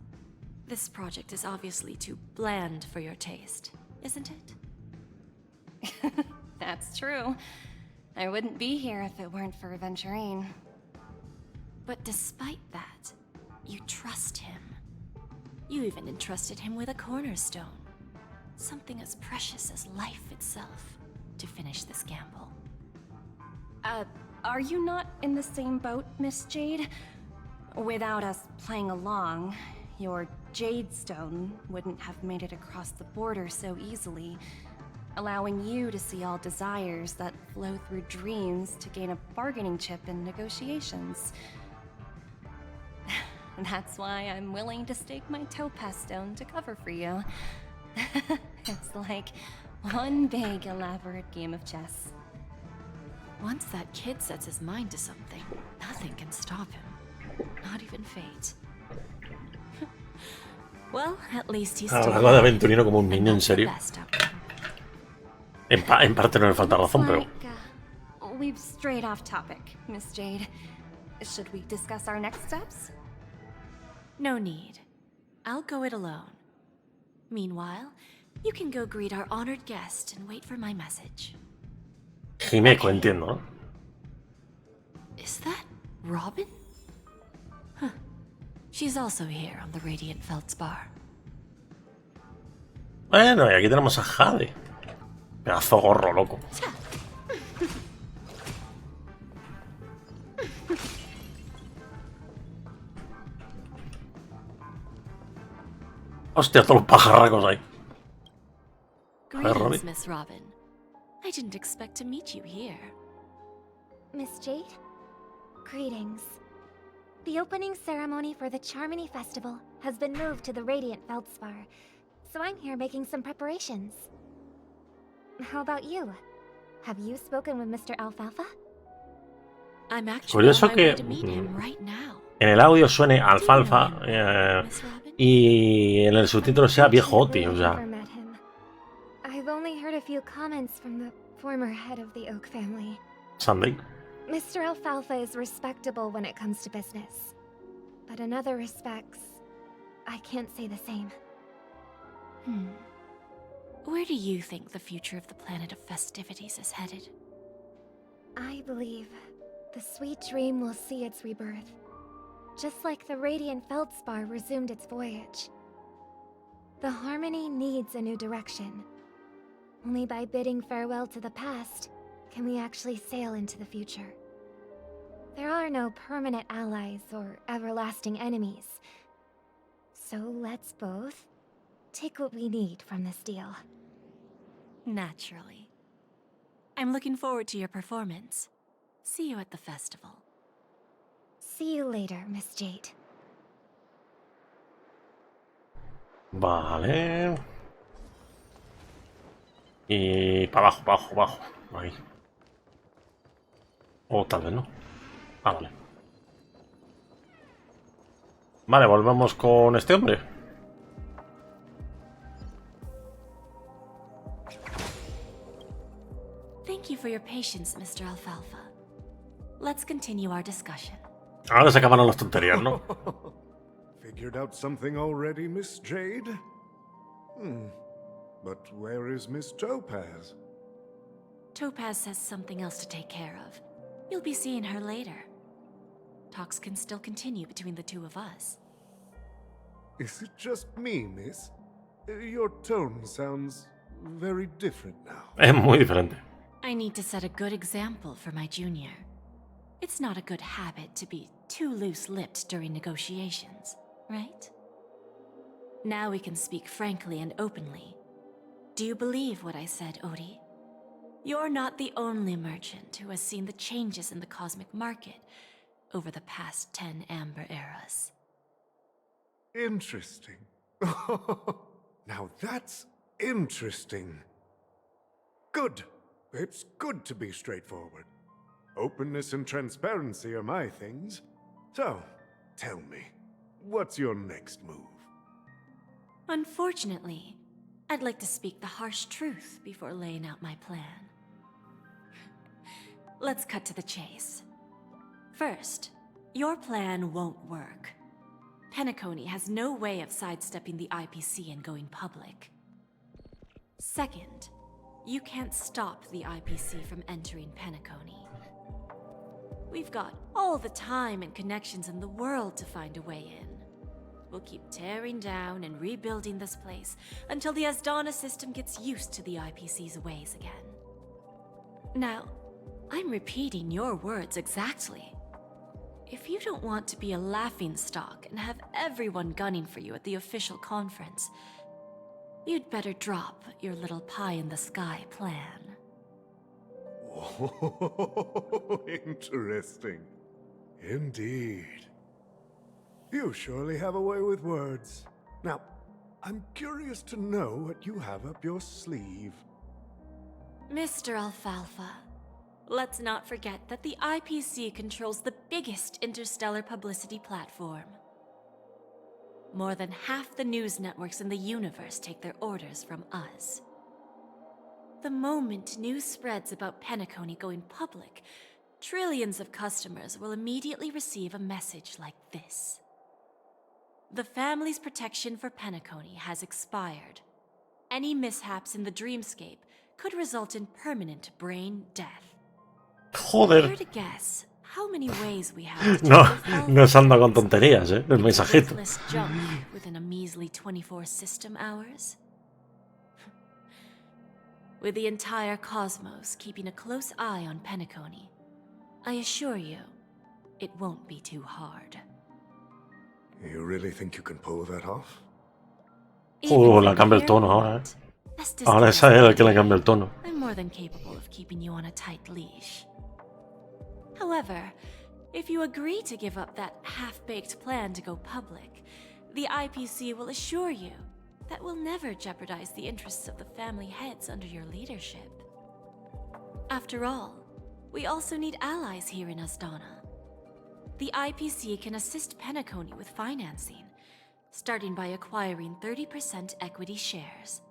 this project is obviously too bland for your taste, isn't it? That's true. I wouldn't be here if it weren't for Aventurine. But despite that, you trust him. You even entrusted him with a cornerstone. Something as precious as life itself, to finish this gamble. Are you not in the same boat, Miss Jade? Without us playing along, your Jade Stone wouldn't have made it across the border so easily, allowing you to see all desires that flow through dreams to gain a bargaining chip in negotiations. That's why I'm willing to stake my Topaz Stone to cover for you. It's like one big, elaborate game of chess. Once that kid sets his mind to something, nothing can stop him. Not even fate. Well, at least he's still Algo de Aventurino como un niño, en the serio. best outcome. En parte no me falta razón, pero... We've strayed off topic, Miss Jade. Should we discuss our next steps? No need. I'll go it alone. Meanwhile, you can go greet our honored guest and wait for my message. Jimeco, entiendo, ¿no? Is that Robin? Huh. She's also here on the Radiant Feldspar. Bueno, y aquí tenemos a Jade. Pedazo gorro, loco. Hostia, todos los pajarracos ahí. Greetings, Miss Robin. I didn't expect to meet you here. Miss Jade? Greetings. The opening ceremony for the Charmony Festival has been moved to the Radiant Feldspar, so I'm here making some preparations. How about you? Have you spoken with Mr. Alfalfa? I'm actually Curioso on my que way to meet him right now. en el audio suene alfalfa y en el subtítulo sea viejo Oti, o sea... I've only heard a few comments from the former head of the Oak family. Sunday. Mr. Alfalfa is respectable when it comes to business. But in other respects, I can't say the same. Where do you think the future of the planet of festivities is headed? I believe the sweet dream will see its rebirth, just like the Radiant Feldspar resumed its voyage. The Harmony needs a new direction. Only by bidding farewell to the past can we actually sail into the future. There are no permanent allies or everlasting enemies. So let's both take what we need from this deal. Naturally. I'm looking forward to your performance. See you at the festival. See you later, Miss Jade. Vale. Y para abajo, para abajo, para abajo. Ahí. O tal vez no. Ah, vale. Vale, volvemos con este hombre. Thank you for your patience, Mr. Alfalfa. Let's continue our discussion. Ahora se acabaron las tonterías, ¿no? Figured out something already, Miss Jade? But where is Miss Topaz? Topaz says something else to take care of. You'll be seeing her later. Talks can still continue between the two of us. Is it just me, miss? Your tone sounds very different now. Es muy diferente. I need to set a good example for my junior. It's not a good habit to be too loose-lipped during negotiations, right? Now we can speak frankly and openly. Do you believe what I said, Odie? You're not the only merchant who has seen the changes in the cosmic market over the past 10 Amber Eras. Interesting. Now that's interesting. Good. It's good to be straightforward. Openness and transparency are my things. So, tell me, what's your next move? Unfortunately, I'd like to speak the harsh truth before laying out my plan. Let's cut to the chase. First, your plan won't work. Penacony has no way of sidestepping the IPC and going public. Second, you can't stop the IPC from entering Penacony. We've got all the time and connections in the world to find a way in. We'll keep tearing down and rebuilding this place until the Asdana system gets used to the IPC's ways again. Now, I'm repeating your words exactly. If you don't want to be a laughingstock and have everyone gunning for you at the official conference, you'd better drop your little pie-in-the-sky plan. Oh, interesting. Indeed. You surely have a way with words. Now, I'm curious to know what you have up your sleeve. Mr. Alfalfa, let's not forget that the IPC controls the biggest interstellar publicity platform. More than half the news networks in the universe take their orders from us. The moment news spreads about Penacony going public, trillions of customers will immediately receive a message like this. The family's protection for Penacony has expired. Any mishaps in the dreamscape could result in permanent brain death. Joder. Care to guess how many ways we have to No, take no se anda con tonterías, el mensajito. worthless junk within a measly 24 system hours? With the entire cosmos keeping a close eye on Penacony, I assure you, it won't be too hard. You really think you can pull that off? La cambia el tono ahora, Ahora es a él el que le cambia el tono. I'm more than capable of keeping you on a tight leash. However, if you agree to give up that half-baked plan to go public, the IPC will assure you that we'll never jeopardize the interests of the family heads under your leadership. After all, we also need allies here in Asdana. The IPC can assist Penacony with financing, starting by acquiring 30% equity shares.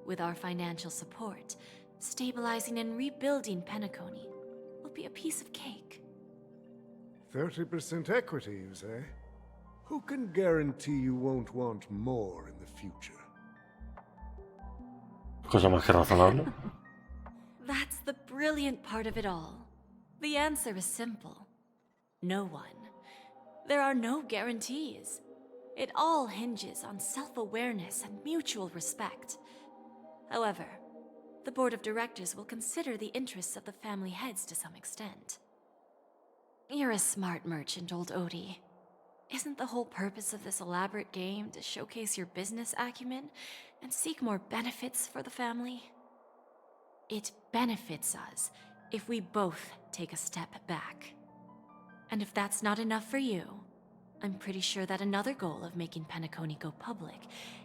With our financial support, stabilizing and rebuilding Penacony will be a piece of cake. 30% equity, you say? Who can guarantee you won't want more in the future? Cosa más que razonable. That's the brilliant part of it all. The answer is simple. No one. There are no guarantees. It all hinges on self-awareness and mutual respect. However, the board of directors will consider the interests of the family heads to some extent. You're a smart merchant, old Odie. Isn't the whole purpose of this elaborate game to showcase your business acumen and seek more benefits for the family? It benefits us if we both take a step back. And if that's not enough for you, I'm pretty sure that another goal of making Penacony go public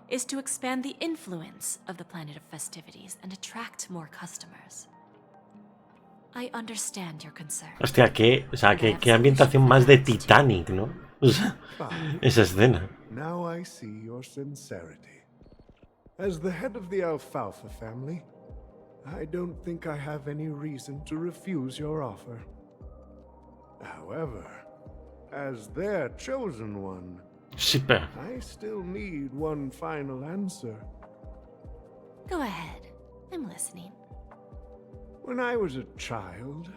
is to expand the influence of the Planet of Festivities and attract more customers. I understand your concern. Hostia, qué ambientación más de Titanic, ¿no? O sea, esa escena. Now I see your sincerity. As the head of the Alfalfa family, I don't think I have any reason to refuse your offer. However, as their chosen one, I still need one final answer. Go ahead. I'm listening. When I was a child,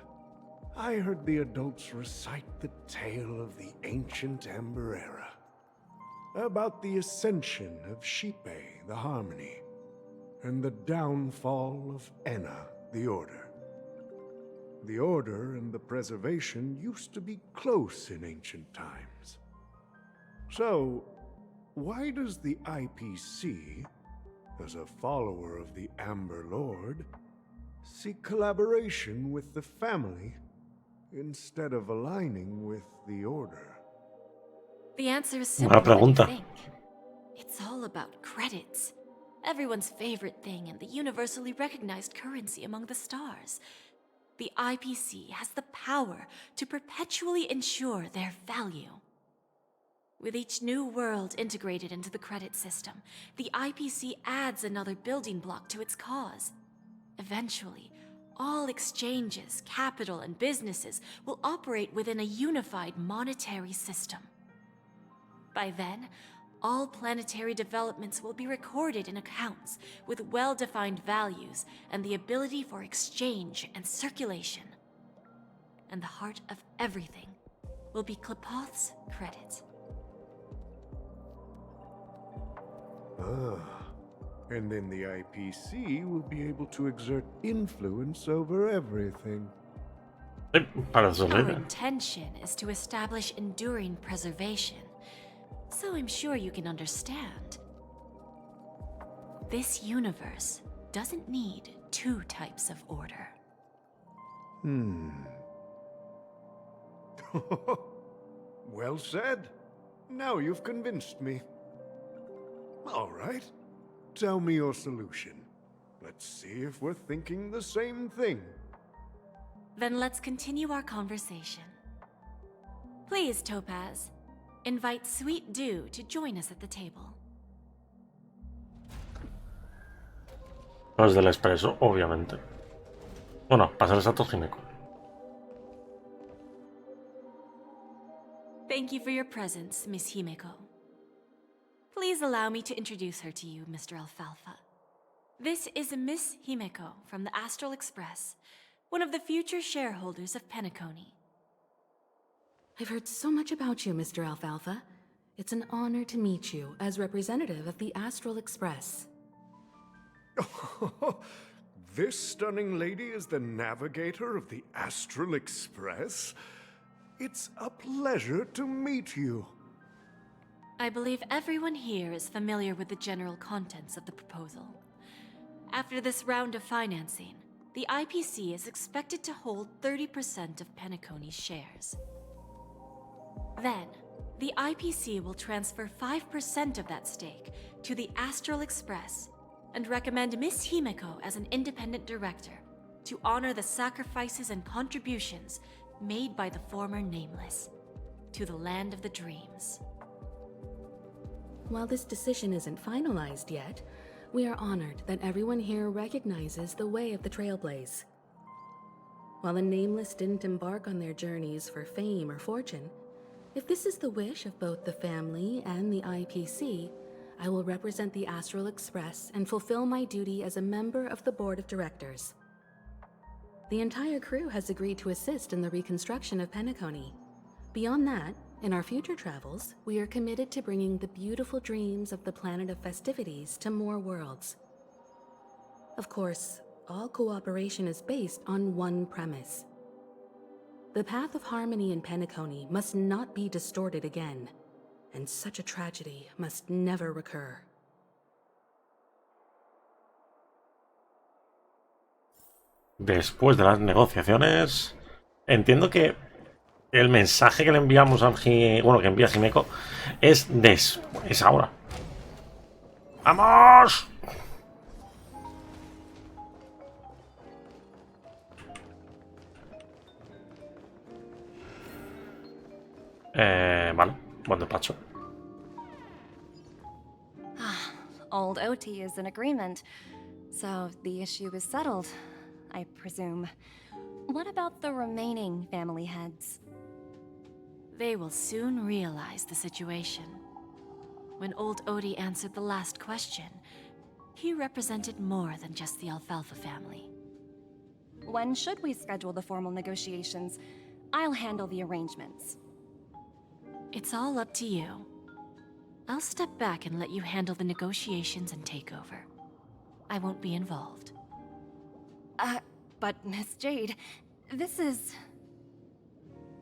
I heard the adults recite the tale of the ancient Amber Era, about the ascension of Shipe, the Harmony, and the downfall of Enna, the Order. The Order and the Preservation used to be close in ancient times. So, why does the IPC, as a follower of the Amber Lord, seek collaboration with the family instead of aligning with the Order? The answer is Buena simple than you pregunta. think. It's all about credits. Everyone's favorite thing and the universally recognized currency among the stars. The IPC has the power to perpetually ensure their value. With each new world integrated into the credit system, the IPC adds another building block to its cause. Eventually, all exchanges, capital, and businesses will operate within a unified monetary system. By then, all planetary developments will be recorded in accounts with well-defined values and the ability for exchange and circulation. And the heart of everything will be Klepoth's credit. And then the IPC will be able to exert influence over everything. Para eso Our sirve. intention is to establish enduring preservation, so I'm sure you can understand. This universe doesn't need two types of order. Well said. Now you've convinced me. All right. Tell me your solution. Let's see if we're thinking the same thing. Then let's continue our conversation. Please, Topaz, invite Sweet Dew to join us at the table. Los del expreso, obviamente. Bueno, pasar el salto Himeko. Thank you for your presence, Miss Himeko. Please allow me to introduce her to you, Mr. Alfalfa. This is Miss Himeko from the Astral Express, one of the future shareholders of Penacony. I've heard so much about you, Mr. Alfalfa. It's an honor to meet you as representative of the Astral Express. This stunning lady is the navigator of the Astral Express? It's a pleasure to meet you. I believe everyone here is familiar with the general contents of the proposal. After this round of financing, the IPC is expected to hold 30% of Penacony's shares. Then, the IPC will transfer 5% of that stake to the Astral Express and recommend Miss Himeko as an independent director to honor the sacrifices and contributions made by the former Nameless to the Land of the Dreams. While this decision isn't finalized yet, we are honored that everyone here recognizes the way of the Trailblaze. While the Nameless didn't embark on their journeys for fame or fortune, if this is the wish of both the family and the IPC, I will represent the Astral Express and fulfill my duty as a member of the board of directors. The entire crew has agreed to assist in the reconstruction of Penacony. Beyond that, in our future travels, we are committed to bringing the beautiful dreams of the planet of festivities to more worlds. Of course, all cooperation is based on one premise. The path of harmony in Penacony must not be distorted again, and such a tragedy must never recur. Después de las negociaciones, entiendo que el mensaje que le enviamos a que envía Himeko es es ahora. ¡Vamos! Vale, buen despacho. Old OT is in agreement, so the issue is settled, I presume. What about the remaining family heads? They will soon realize the situation. When old Odie answered the last question, he represented more than just the Alfalfa family. When should we schedule the formal negotiations? I'll handle the arrangements. It's all up to you. I'll step back and let you handle the negotiations and takeover. I won't be involved. But Miss Jade, this is...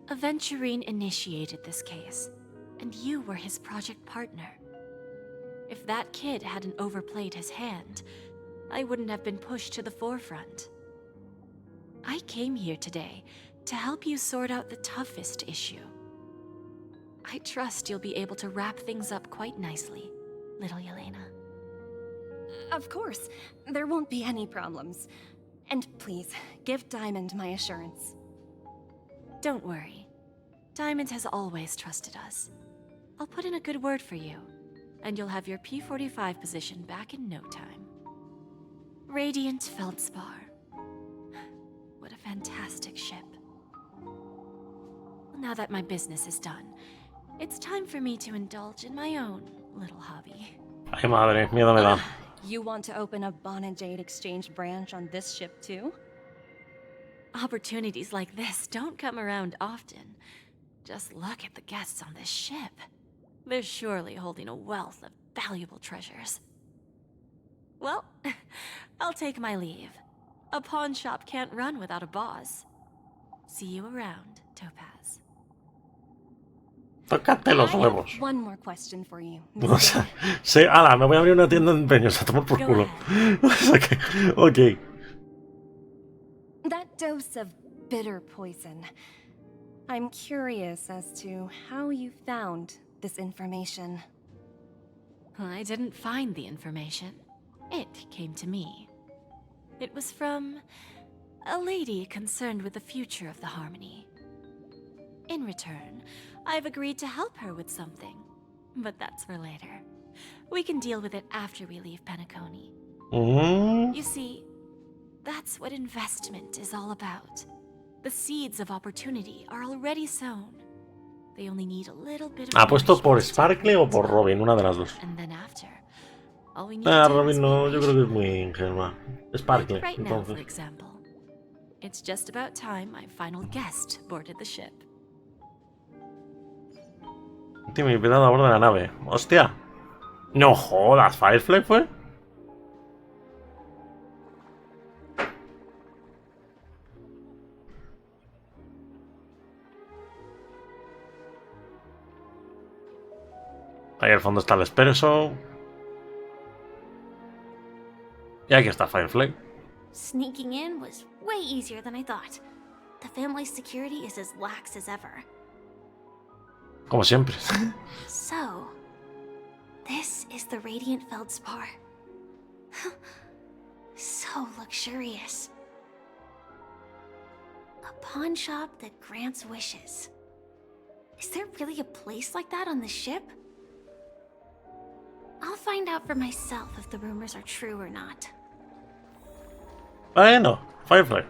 Aventurine initiated this case, and you were his project partner. If that kid hadn't overplayed his hand, I wouldn't have been pushed to the forefront. I came here today to help you sort out the toughest issue. I trust you'll be able to wrap things up quite nicely, little Yelena. Of course, there won't be any problems. And please, give Diamond my assurance. Don't worry. Diamond has always trusted us. I'll put in a good word for you, and you'll have your P-45 position back in no time. Radiant Feldspar. What a fantastic ship. Now that my business is done, it's time for me to indulge in my own little hobby. Ay, madre, miedo me da. You want to open a Bonajade exchange branch on this ship too? Opportunities like this don't come around often. Just look at the guests on this ship. They're surely holding a wealth of valuable treasures. Well, I'll take my leave. A pawn shop can't run without a boss. See you around, Topaz. Tócate los I huevos. have one more question for you. O sea, sí, ala, me voy a abrir una tienda de empeños a tomar por culo. O sea que, ok. That dose of bitter poison. I'm curious as to how you found this information. I didn't find the information. It came to me. It was from a lady concerned with the future of the Harmony. In return, I've agreed to help her with something. But that's for later. We can deal with it after we leave Penacony. You see, that's what investment is all about. The seeds of opportunity are already sown. They only need a little bit of ¿Apuesto por nourishment to Sparkle o por Robin? Una de las dos. And then after, all we need to do is Robin no, be yo creo que es patient. muy ingenua. Sparkle, Right now, for entonces. example. It's just about time my final guest boarded the ship. Última invitada a bordo de la nave. ¡Hostia! ¡No jodas! ¿Firefly fue? Ahí al fondo está el Espresso. Y aquí está Firefly. Sneaking in was way easier than I thought. The family's security is as lax as ever. Como siempre. So, this is the Radiant Feldspar. So luxurious. A pawn shop that grants wishes. Is there really a place like that on the ship? I'll find out for myself if the rumors are true or not. Bueno, Firefly.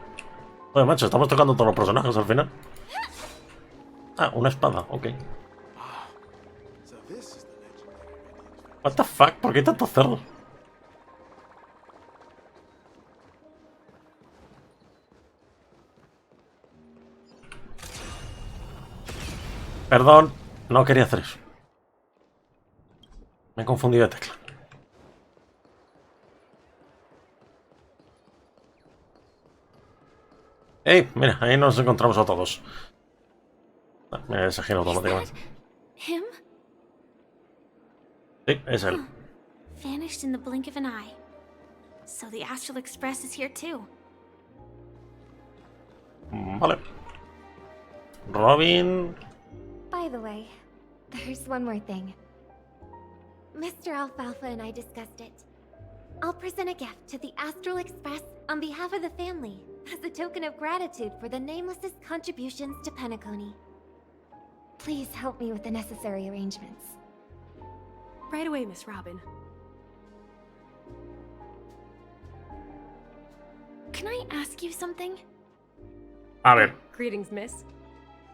Oye, macho, estamos tocando todos los personajes al final. Ah, una espada, ok. What the fuck? ¿Por qué hay tantos cerdos? Perdón, no quería hacer eso. Me he confundido de tecla. ¡Ey! Mira, ahí nos encontramos a todos. Ah, me desagiro automáticamente. Him? Sí, es él. Vanished in the blink of an eye. So the Astral Express is here too. Vale. Robin. By the way, there's one more thing. Mr. Alfalfa and I discussed it. I'll present a gift to the Astral Express on behalf of the family as a token of gratitude for the Nameless's contributions to Penacony. Please help me with the necessary arrangements. Right away, Miss Robin. Can I ask you something? A ver. Greetings, miss.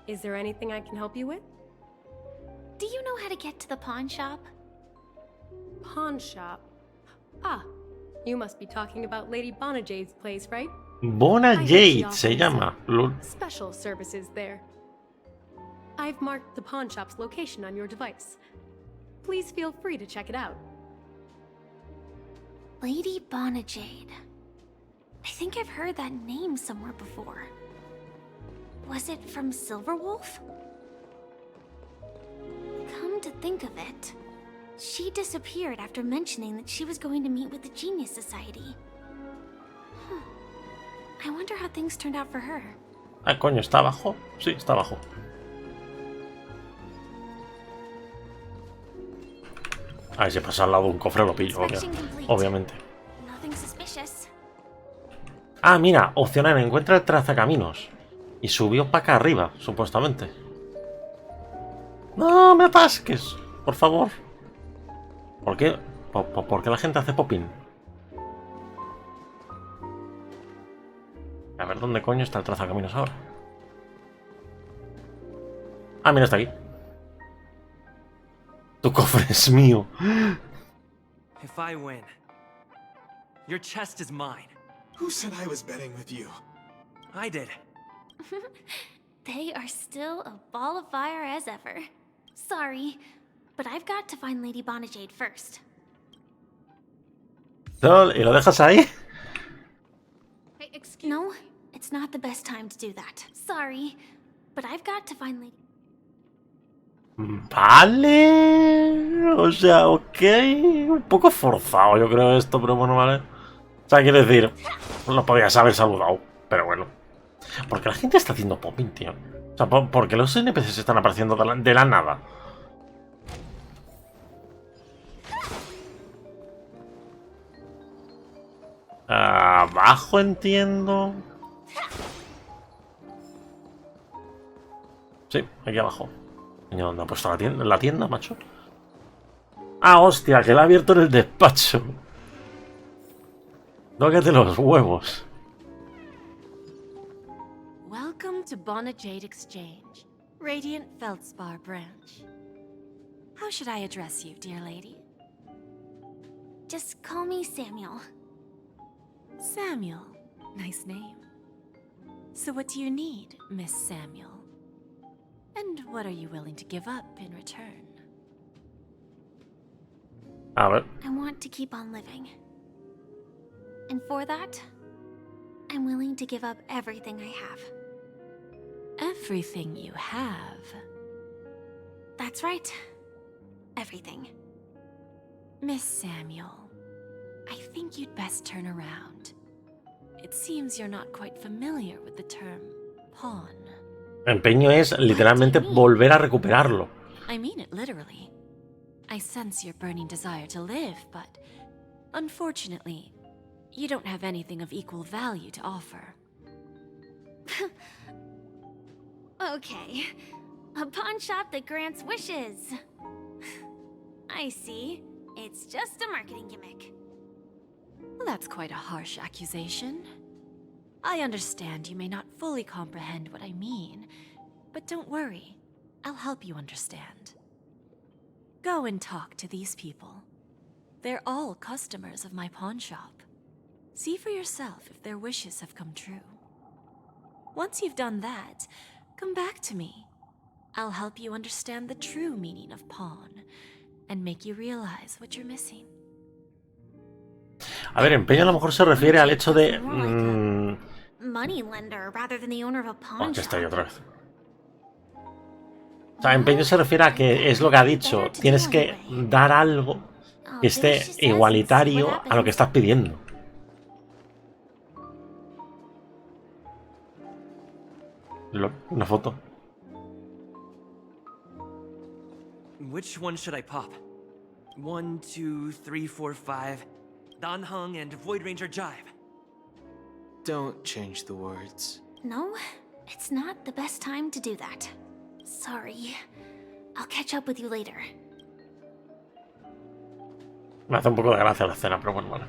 Is there anything I can help you with? Do you know how to get to the pawn shop? Pawn shop? Ah, you must be talking about Lady Bonajade's place, right? Bonajade se llama. Special services there. I've marked the pawn shop's location on your device. Please feel free to check it out. Lady Bonajade. I think I've heard that name somewhere before. Was it from Silverwolf? Come to think of it, She disappeared after mentioning that she was going to meet with the Genius Society. I wonder how things turned out for her. Ah, coño, ¿está abajo? Sí, está abajo. A ver si pasa al lado de un cofre lo pillo, obviamente. Nothing suspicious. Ah, mira, opcional, encuentra el trazacaminos. Y subió para acá arriba, supuestamente. No me atasques, por favor. ¿Por qué? ¿Por qué la gente hace popping? A ver, ¿dónde coño está el trazacaminos ahora? Ah, mira, está aquí. Tu cofre es mío. If I win, your chest is mine. Who said I was betting with you? I did. They are still a ball of fire as ever. Sorry, but I've got to find Lady Bonajade first. ¿Y lo dejas ahí? No, it's not the best time to do that. Sorry, but I've got to find Lady... Vale. O sea, ok. Un poco forzado yo creo esto, pero bueno, vale. O sea, quiero decir, lo podías haber saludado, pero bueno. ¿Por qué la gente está haciendo popping, tío? O sea, ¿por qué los NPCs están apareciendo de la nada? Abajo entiendo. Sí, aquí abajo. Coño, ¿dónde ha puesto la tienda, macho? Ah, hostia, que la ha abierto en el despacho. Tócate los huevos. Welcome to Bonajade Exchange, Radiant Feldspar branch. How should I address you, dear lady? Just call me Samuel. Samuel. Nice name. So what do you need, Miss Samuel? And what are you willing to give up in return? A ver. I want to keep on living. And for that, I'm willing to give up everything I have. Everything you have? That's right. Everything. Miss Samuel, I think you'd best turn around. It seems you're not quite familiar with the term pawn. Empeño es literalmente volver a recuperarlo. I mean it literally. I sense your burning desire to live, but unfortunately, you don't have anything of equal value to offer. Okay. A pawn shop that grants wishes. I see. It's just a marketing gimmick. Well, that's quite a harsh accusation. I understand you may not fully comprehend what I mean, but don't worry. I'll help you understand. Go and talk to these people. They're all customers of my pawn shop. See for yourself if their wishes have come true. Once you've done that, come back to me. I'll help you understand the true meaning of pawn and make you realize what you're missing. A ver, empeño a lo mejor se refiere al hecho de... Money lender rather than the owner of a pawn Aquí shop. está ahí otra vez. O sea, empeño se refiere a que es lo que ha dicho. Tienes que dar algo que esté igualitario a lo que estás pidiendo. Una foto. Which one should I pop? 1, 2, 3, 4, 5. Dan Heng and Void Ranger Jive. Don't change the words. No, it's not the best time to do that. Sorry. I'll catch up with you later. Me hace un poco de gracia la escena, pero bueno, vale.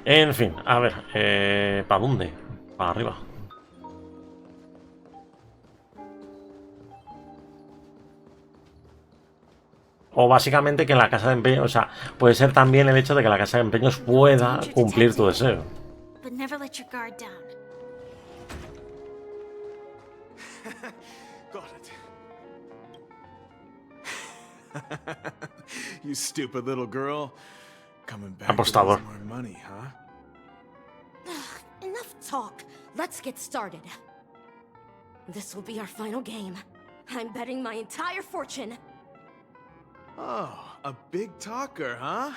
En fin, a ver, ¿para dónde? Para arriba. O básicamente que la casa de empeños, o sea, puede ser también el hecho de que la casa de empeños pueda cumplir tu deseo. But never let your guard down. Got it. You stupid little girl. Coming back Apostador. to more money, huh? Enough talk. Let's get started. This will be our final game. I'm betting my entire fortune. Oh, a big talker, huh?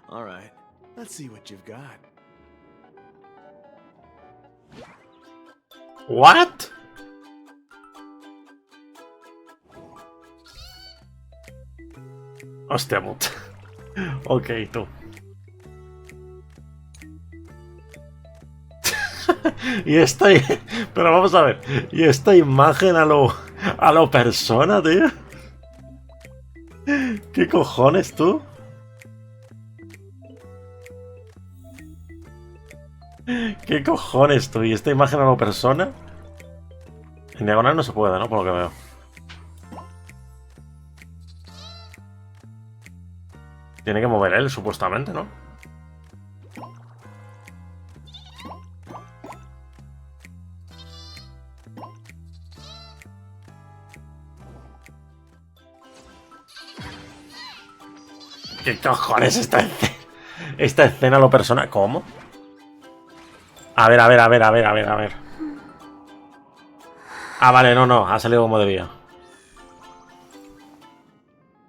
All right, let's see what you've got. What? Hostia puta. Ok, tú. Y esta... Pero vamos a ver. Y esta imagen a lo persona, tío. ¿Qué cojones, tú? ¿Qué cojones, tú? ¿Y esta imagen a lo persona? En diagonal no se puede, ¿no? Por lo que veo. Tiene que mover él, supuestamente, ¿no? ¿Qué cojones esta escena a lo persona? ¿Cómo? A ver. Ah, vale, no, ha salido como debía.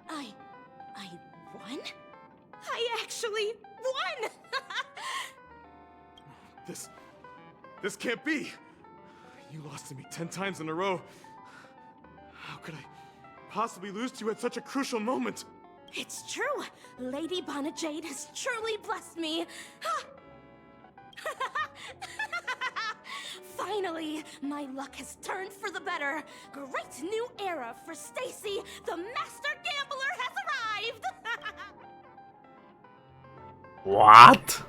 I won? I actually won! This can't be. You lost to me 10 times in a row. How could I possibly lose to you at such a crucial moment? It's true. Lady Bonajade has truly blessed me. Finally, my luck has turned for the better. Great new era for Stacy. The master gambler has arrived. What?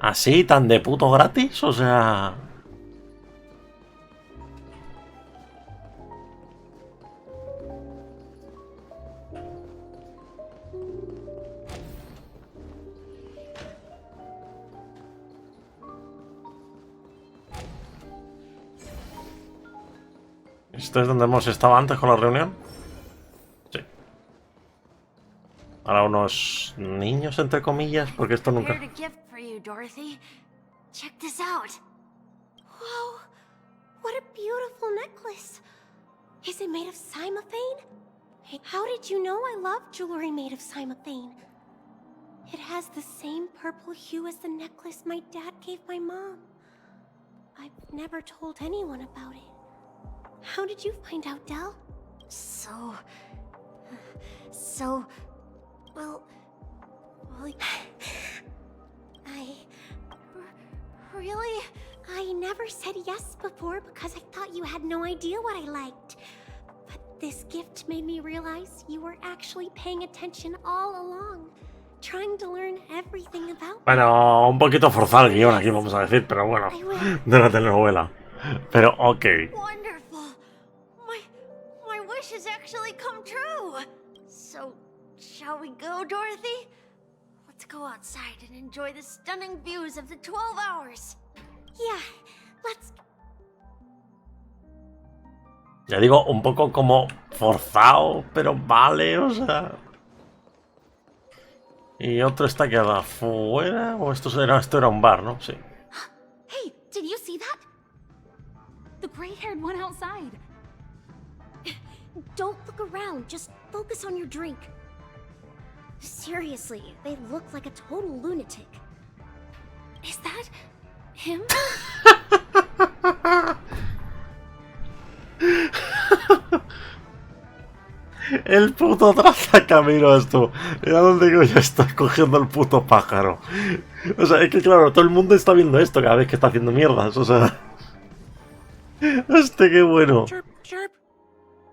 ¿Así, tan de puto gratis? O sea... ¿Esto es donde hemos estado antes con la reunión? Sí. Ahora unos niños, entre comillas, porque esto nunca... Prepared a gift for you, Dorothy. Check this out. Whoa! What a beautiful necklace! Is it made of cymophane? How did you know I love jewelry made of cymophane? It has the same purple hue as the necklace my dad gave my mom. I've never told anyone about it. How did you find out, Del? Well, really? I never said yes before because I thought you had no idea what I liked. But this gift made me realize you were actually paying attention all along, trying to learn everything about me. Bueno, un poquito forzado el guión aquí, vamos a decir, pero bueno, de la telenovela. Pero, ok. Wonderful. My wish has actually come true. So, shall we go, Dorothy? Let's go outside and enjoy the stunning views of the 12 hours. Yeah, let's... Ya digo, un poco como forzado, pero vale, o sea... Y otro está aquí afuera, o esto era un bar, ¿no? Sí. Hey, did you see that? The gray-haired one outside. Don't look around, just focus on your drink. Seriously, they look like a total lunatic. Is that him? El puto trazacaminos, tú. Mira dónde coño estás cogiendo el puto pájaro. O sea, es que claro, todo el mundo está viendo esto cada vez que está haciendo mierdas, o sea... Hostia, qué bueno. Chirp, chirp.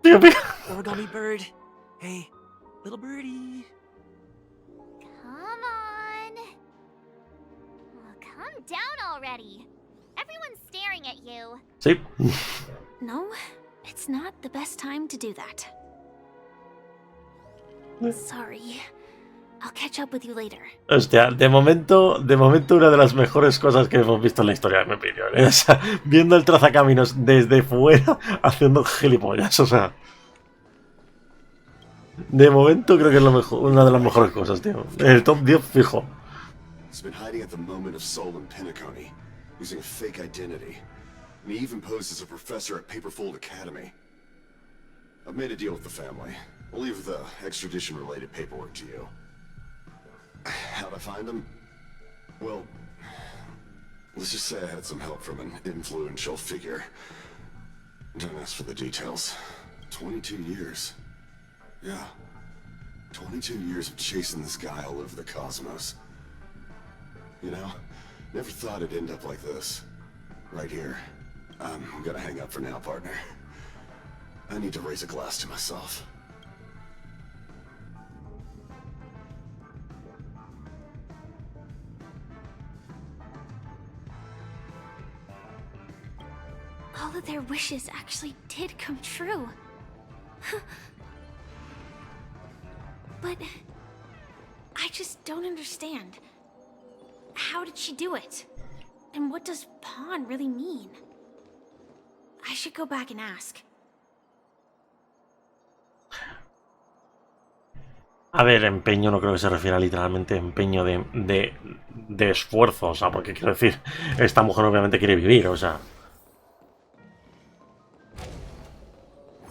Tío, mira. Origami bird. Hey, little birdie. Come on. Oh, calm down already. Everyone's staring at you. Sí. No, it's not the best time to do that. Sorry. I'll catch up with you later. Hostia, de momento una de las mejores cosas que hemos visto en la historia, en mi opinión. O sea, viendo el trazacaminos desde fuera haciendo gilipollas, o sea... De momento creo que es lo mejor, una de las mejores cosas, tío. El top 10 fijo. He's been hiding at the moment of soul in Penacony, using a fake identity. and he even posed as a professor at Paperfold Academy. I've made a deal with the family. I'll leave the extradition-related paperwork to you. How'd I find him? Well, let's just say I had some help from an influential figure. Don't ask for the details. 22 years. Yeah. 22 years of chasing this guy all over the cosmos. You know, never thought it'd end up like this. Right here. I'm gonna hang up for now, partner. I need to raise a glass to myself. All of their wishes actually did come true. But I just don't understand. How did she do it? And what does pawn really mean? I should go back and ask. A ver, empeño no creo que se refiera literalmente a empeño de esfuerzo, o sea, porque quiero decir, esta mujer obviamente quiere vivir, o sea.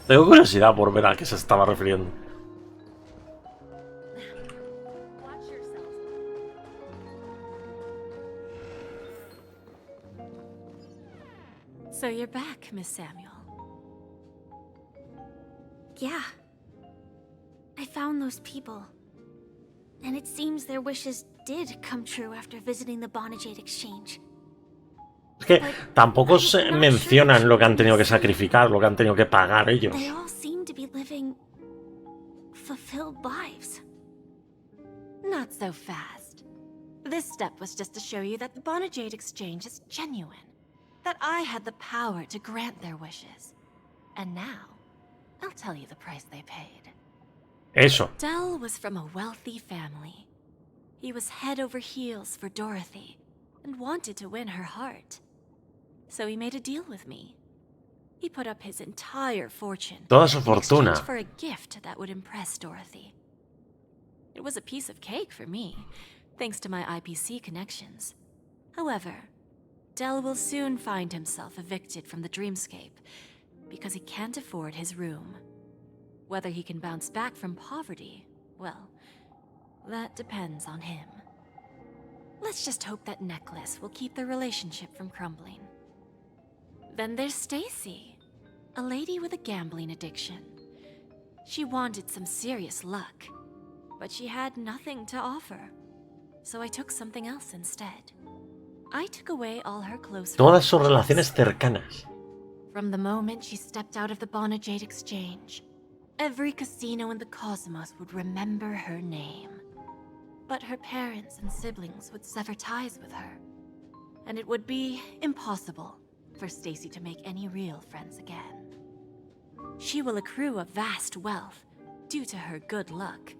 Tengo curiosidad por ver a qué se estaba refiriendo. So you're back, Miss Samuel. Yeah. I found those people. And it seems their wishes did come true after visiting the Bonajade Exchange. Es que tampoco se mencionan lo que han tenido que sacrificar, lo que han tenido que pagar ellos. They all seem to be living fulfilled lives. Not so fast. This step was just to show you that the Bonajade Exchange is genuine. That I had the power to grant their wishes. And now, I'll tell you the price they paid. Eso. Dell was from a wealthy family. He was head over heels for Dorothy, and wanted to win her heart. So he made a deal with me. He put up his entire fortune Toda su in fortuna. exchange for a gift that would impress Dorothy. It was a piece of cake for me, thanks to my IPC connections. However, Dell will soon find himself evicted from the dreamscape because he can't afford his room. Whether he can bounce back from poverty, well, that depends on him. Let's just hope that necklace will keep their relationship from crumbling. Then there's Stacy, a lady with a gambling addiction. She wanted some serious luck, but she had nothing to offer. So I took something else instead. I took away all her close Todas sus relationships. relaciones cercanas. From the moment she stepped out of the Bonajade Exchange, every casino in the cosmos would remember her name. But her parents and siblings would sever ties with her, and it would be impossible for Stacy to make any real friends again. She will accrue a vast wealth due to her good luck,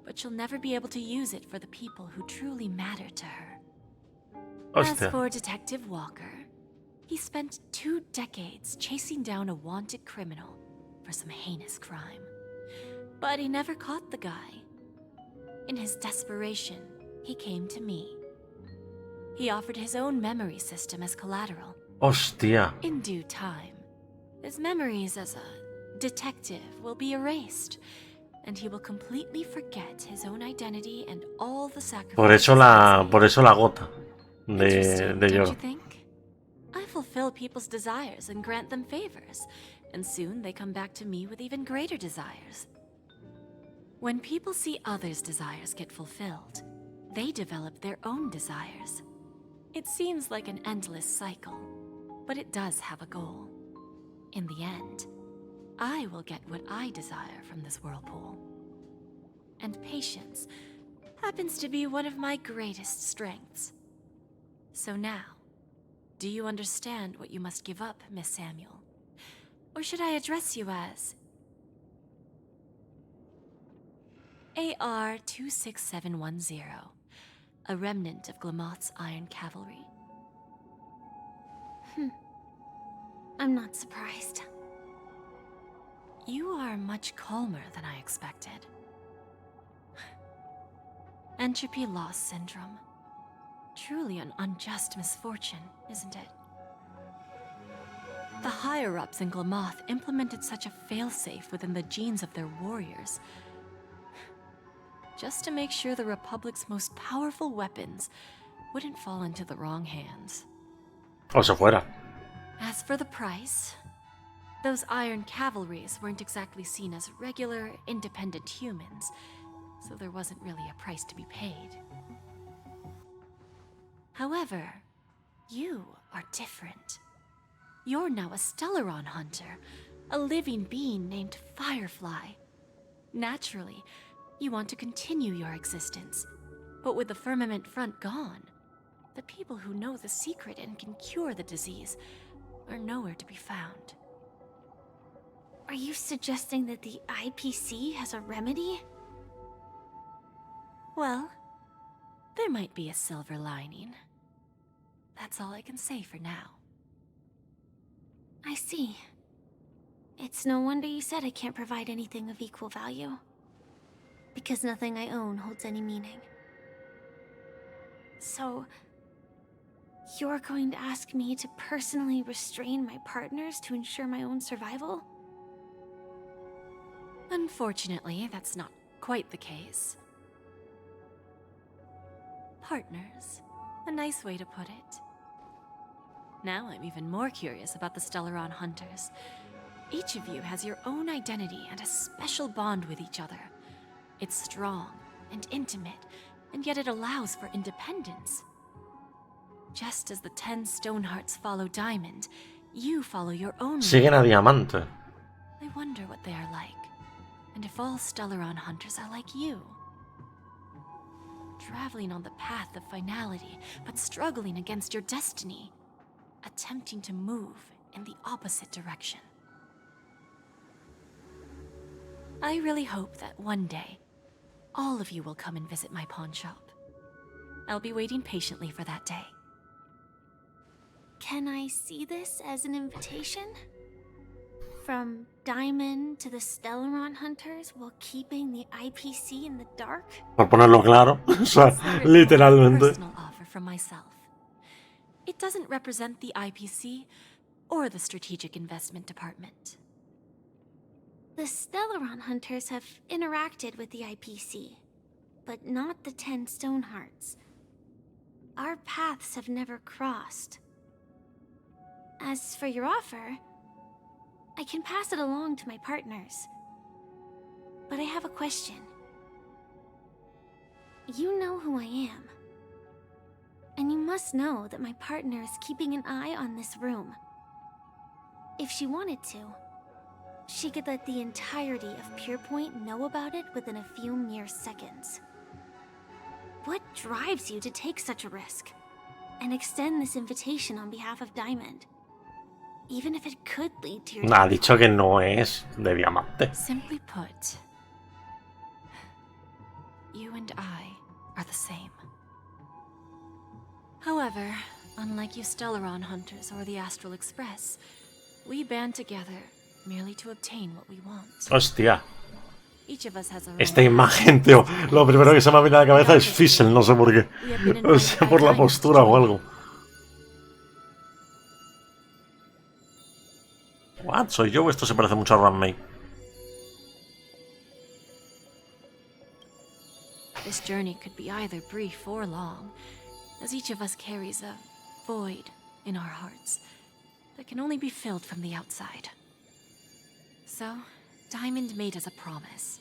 but she'll never be able to use it for the people who truly matter to her. As Hostia. for Detective Walker, he spent 2 decades chasing down a wanted criminal for some heinous crime. But he never caught the guy. In his desperation, he came to me. He offered his own memory system as collateral. Hostia. In due time, his memories as a detective will be erased, and he will completely forget his own identity and all the sacrifices. Por eso la gota de Interesting, don't lloro. you think? I fulfill people's desires and grant them favors, and soon they come back to me with even greater desires. When people see others' desires get fulfilled, they develop their own desires. It seems like an endless cycle, but it does have a goal. In the end, I will get what I desire from this whirlpool. And patience happens to be one of my greatest strengths. So now, do you understand what you must give up, Miss Samuel? Or should I address you as AR-26710, a remnant of Glamoth's Iron Cavalry? I'm not surprised. You are much calmer than I expected. Entropy loss syndrome. Truly an unjust misfortune, isn't it? The higher-ups in Glamoth implemented such a failsafe within the genes of their warriors, just to make sure the Republic's most powerful weapons wouldn't fall into the wrong hands. O se fuera. As for the price, those Iron Cavalries weren't exactly seen as regular, independent humans, so there wasn't really a price to be paid. However, you are different. You're now a Stellaron hunter, a living being named Firefly. Naturally, you want to continue your existence, but with the Firmament Front gone, the people who know the secret and can cure the disease are nowhere to be found. Are you suggesting that the IPC has a remedy? Well, there might be a silver lining. That's all I can say for now. I see. It's no wonder you said I can't provide anything of equal value. Because nothing I own holds any meaning. So, you're going to ask me to personally restrain my partners to ensure my own survival? Unfortunately, that's not quite the case. Partners. A nice way to put it. Now I'm even more curious about the Stellaron hunters. Each of you has your own identity and a special bond with each other. It's strong and intimate, and yet it allows for independence. Just as the 10 Stonehearts follow Diamond, you follow your own. Siguen a Diamante. I wonder what they are like, and if all Stellaron hunters are like you. Traveling on the path of finality, but struggling against your destiny. Attempting to move in the opposite direction. I really hope that one day, all of you will come and visit my pawn shop. I'll be waiting patiently for that day. Can I see this as an invitation? From Diamond to the Stellaron hunters while keeping the IPC in the dark? Por ponerlo claro, o sea, literalmente. Personal offer from myself. It doesn't represent the IPC or the Strategic Investment Department. The Stellaron hunters have interacted with the IPC, but not the 10 Stonehearts. Our paths have never crossed. As for your offer, I can pass it along to my partners. But I have a question. You know who I am. And you must know that my partner is keeping an eye on this room. If she wanted to, she could let the entirety of Purepoint know about it within a few mere seconds. What drives you to take such a risk and extend this invitation on behalf of Diamond? Even if it could lead to your Ha dicho que no es de Diamante. Simply put, you and I are the same. However, unlike you Stellaron hunters or the Astral Express, we band together merely to obtain what we want. Hostia. Each of us has our Esta own imagen, tío. Lo primero que se me ha venido a la cabeza es Fizzle, no sé por qué. O sea, por la postura o algo. What? ¿Soy yo o esto se parece mucho a Runmate? This journey could be either brief or long, as each of us carries a void in our hearts that can only be filled from the outside. So, Diamond made us a promise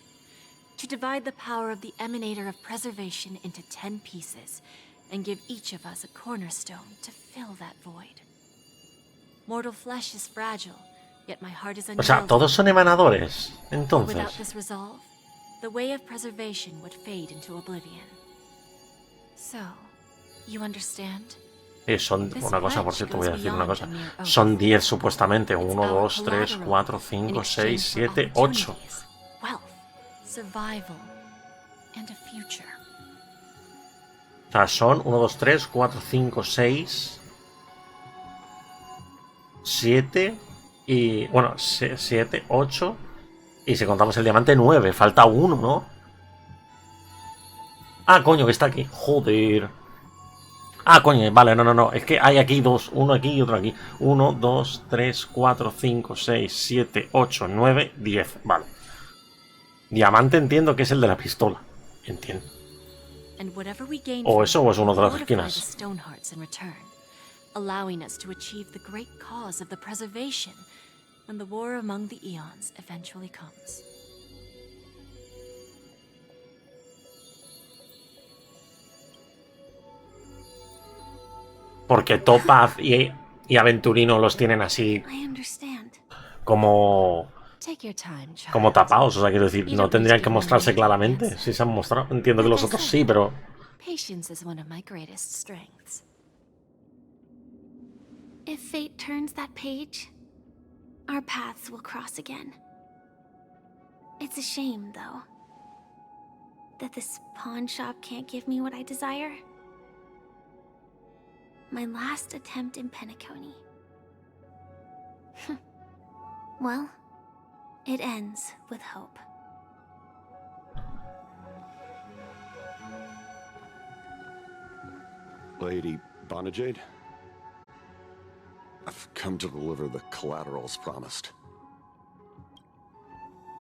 to divide the power of the Emanator of Preservation into 10 pieces and give each of us a cornerstone to fill that void. Mortal flesh is fragile, yet my heart is O sea, todos son emanadores. Without Entonces. this resolve, the way of preservation would fade into oblivion. So, you understand? Son una cosa, por cierto, voy a decir una cosa. Son 10 supuestamente. 1, 2, 3, 4, 5, 6, 7, 8. Wealth, survival, and a future. O sea, son 1, 2, 3, 4, 5, 6, 7 y... Bueno, 7, 8 y si contamos el diamante 9. Falta 1, ¿no? Ah, coño, que está aquí. Joder. Ah, coño, vale, no. Es que hay aquí dos. Uno aquí y otro aquí. 1, 2, 3, 4, 5, 6, 7, 8, 9, 10. Vale. Diamante entiendo que es el de la pistola. Entiendo. O eso o es uno de las esquinas. Allowing us to achieve the great cause of the preservation when the war among the eons eventually comes. Porque Topaz y Aventurino los tienen así como tapados, o sea, quiero decir, no tendrían que mostrarse claramente. Si se han mostrado, entiendo que los otros sí, pero Patience is one of my greatest strengths. If fate turns that page, our paths will cross again. It's a shame, though, that this pawn shop can't give me what I desire. My last attempt in Penacony. Well, it ends with hope. Lady Bonajade? I've come to deliver the collateral as promised.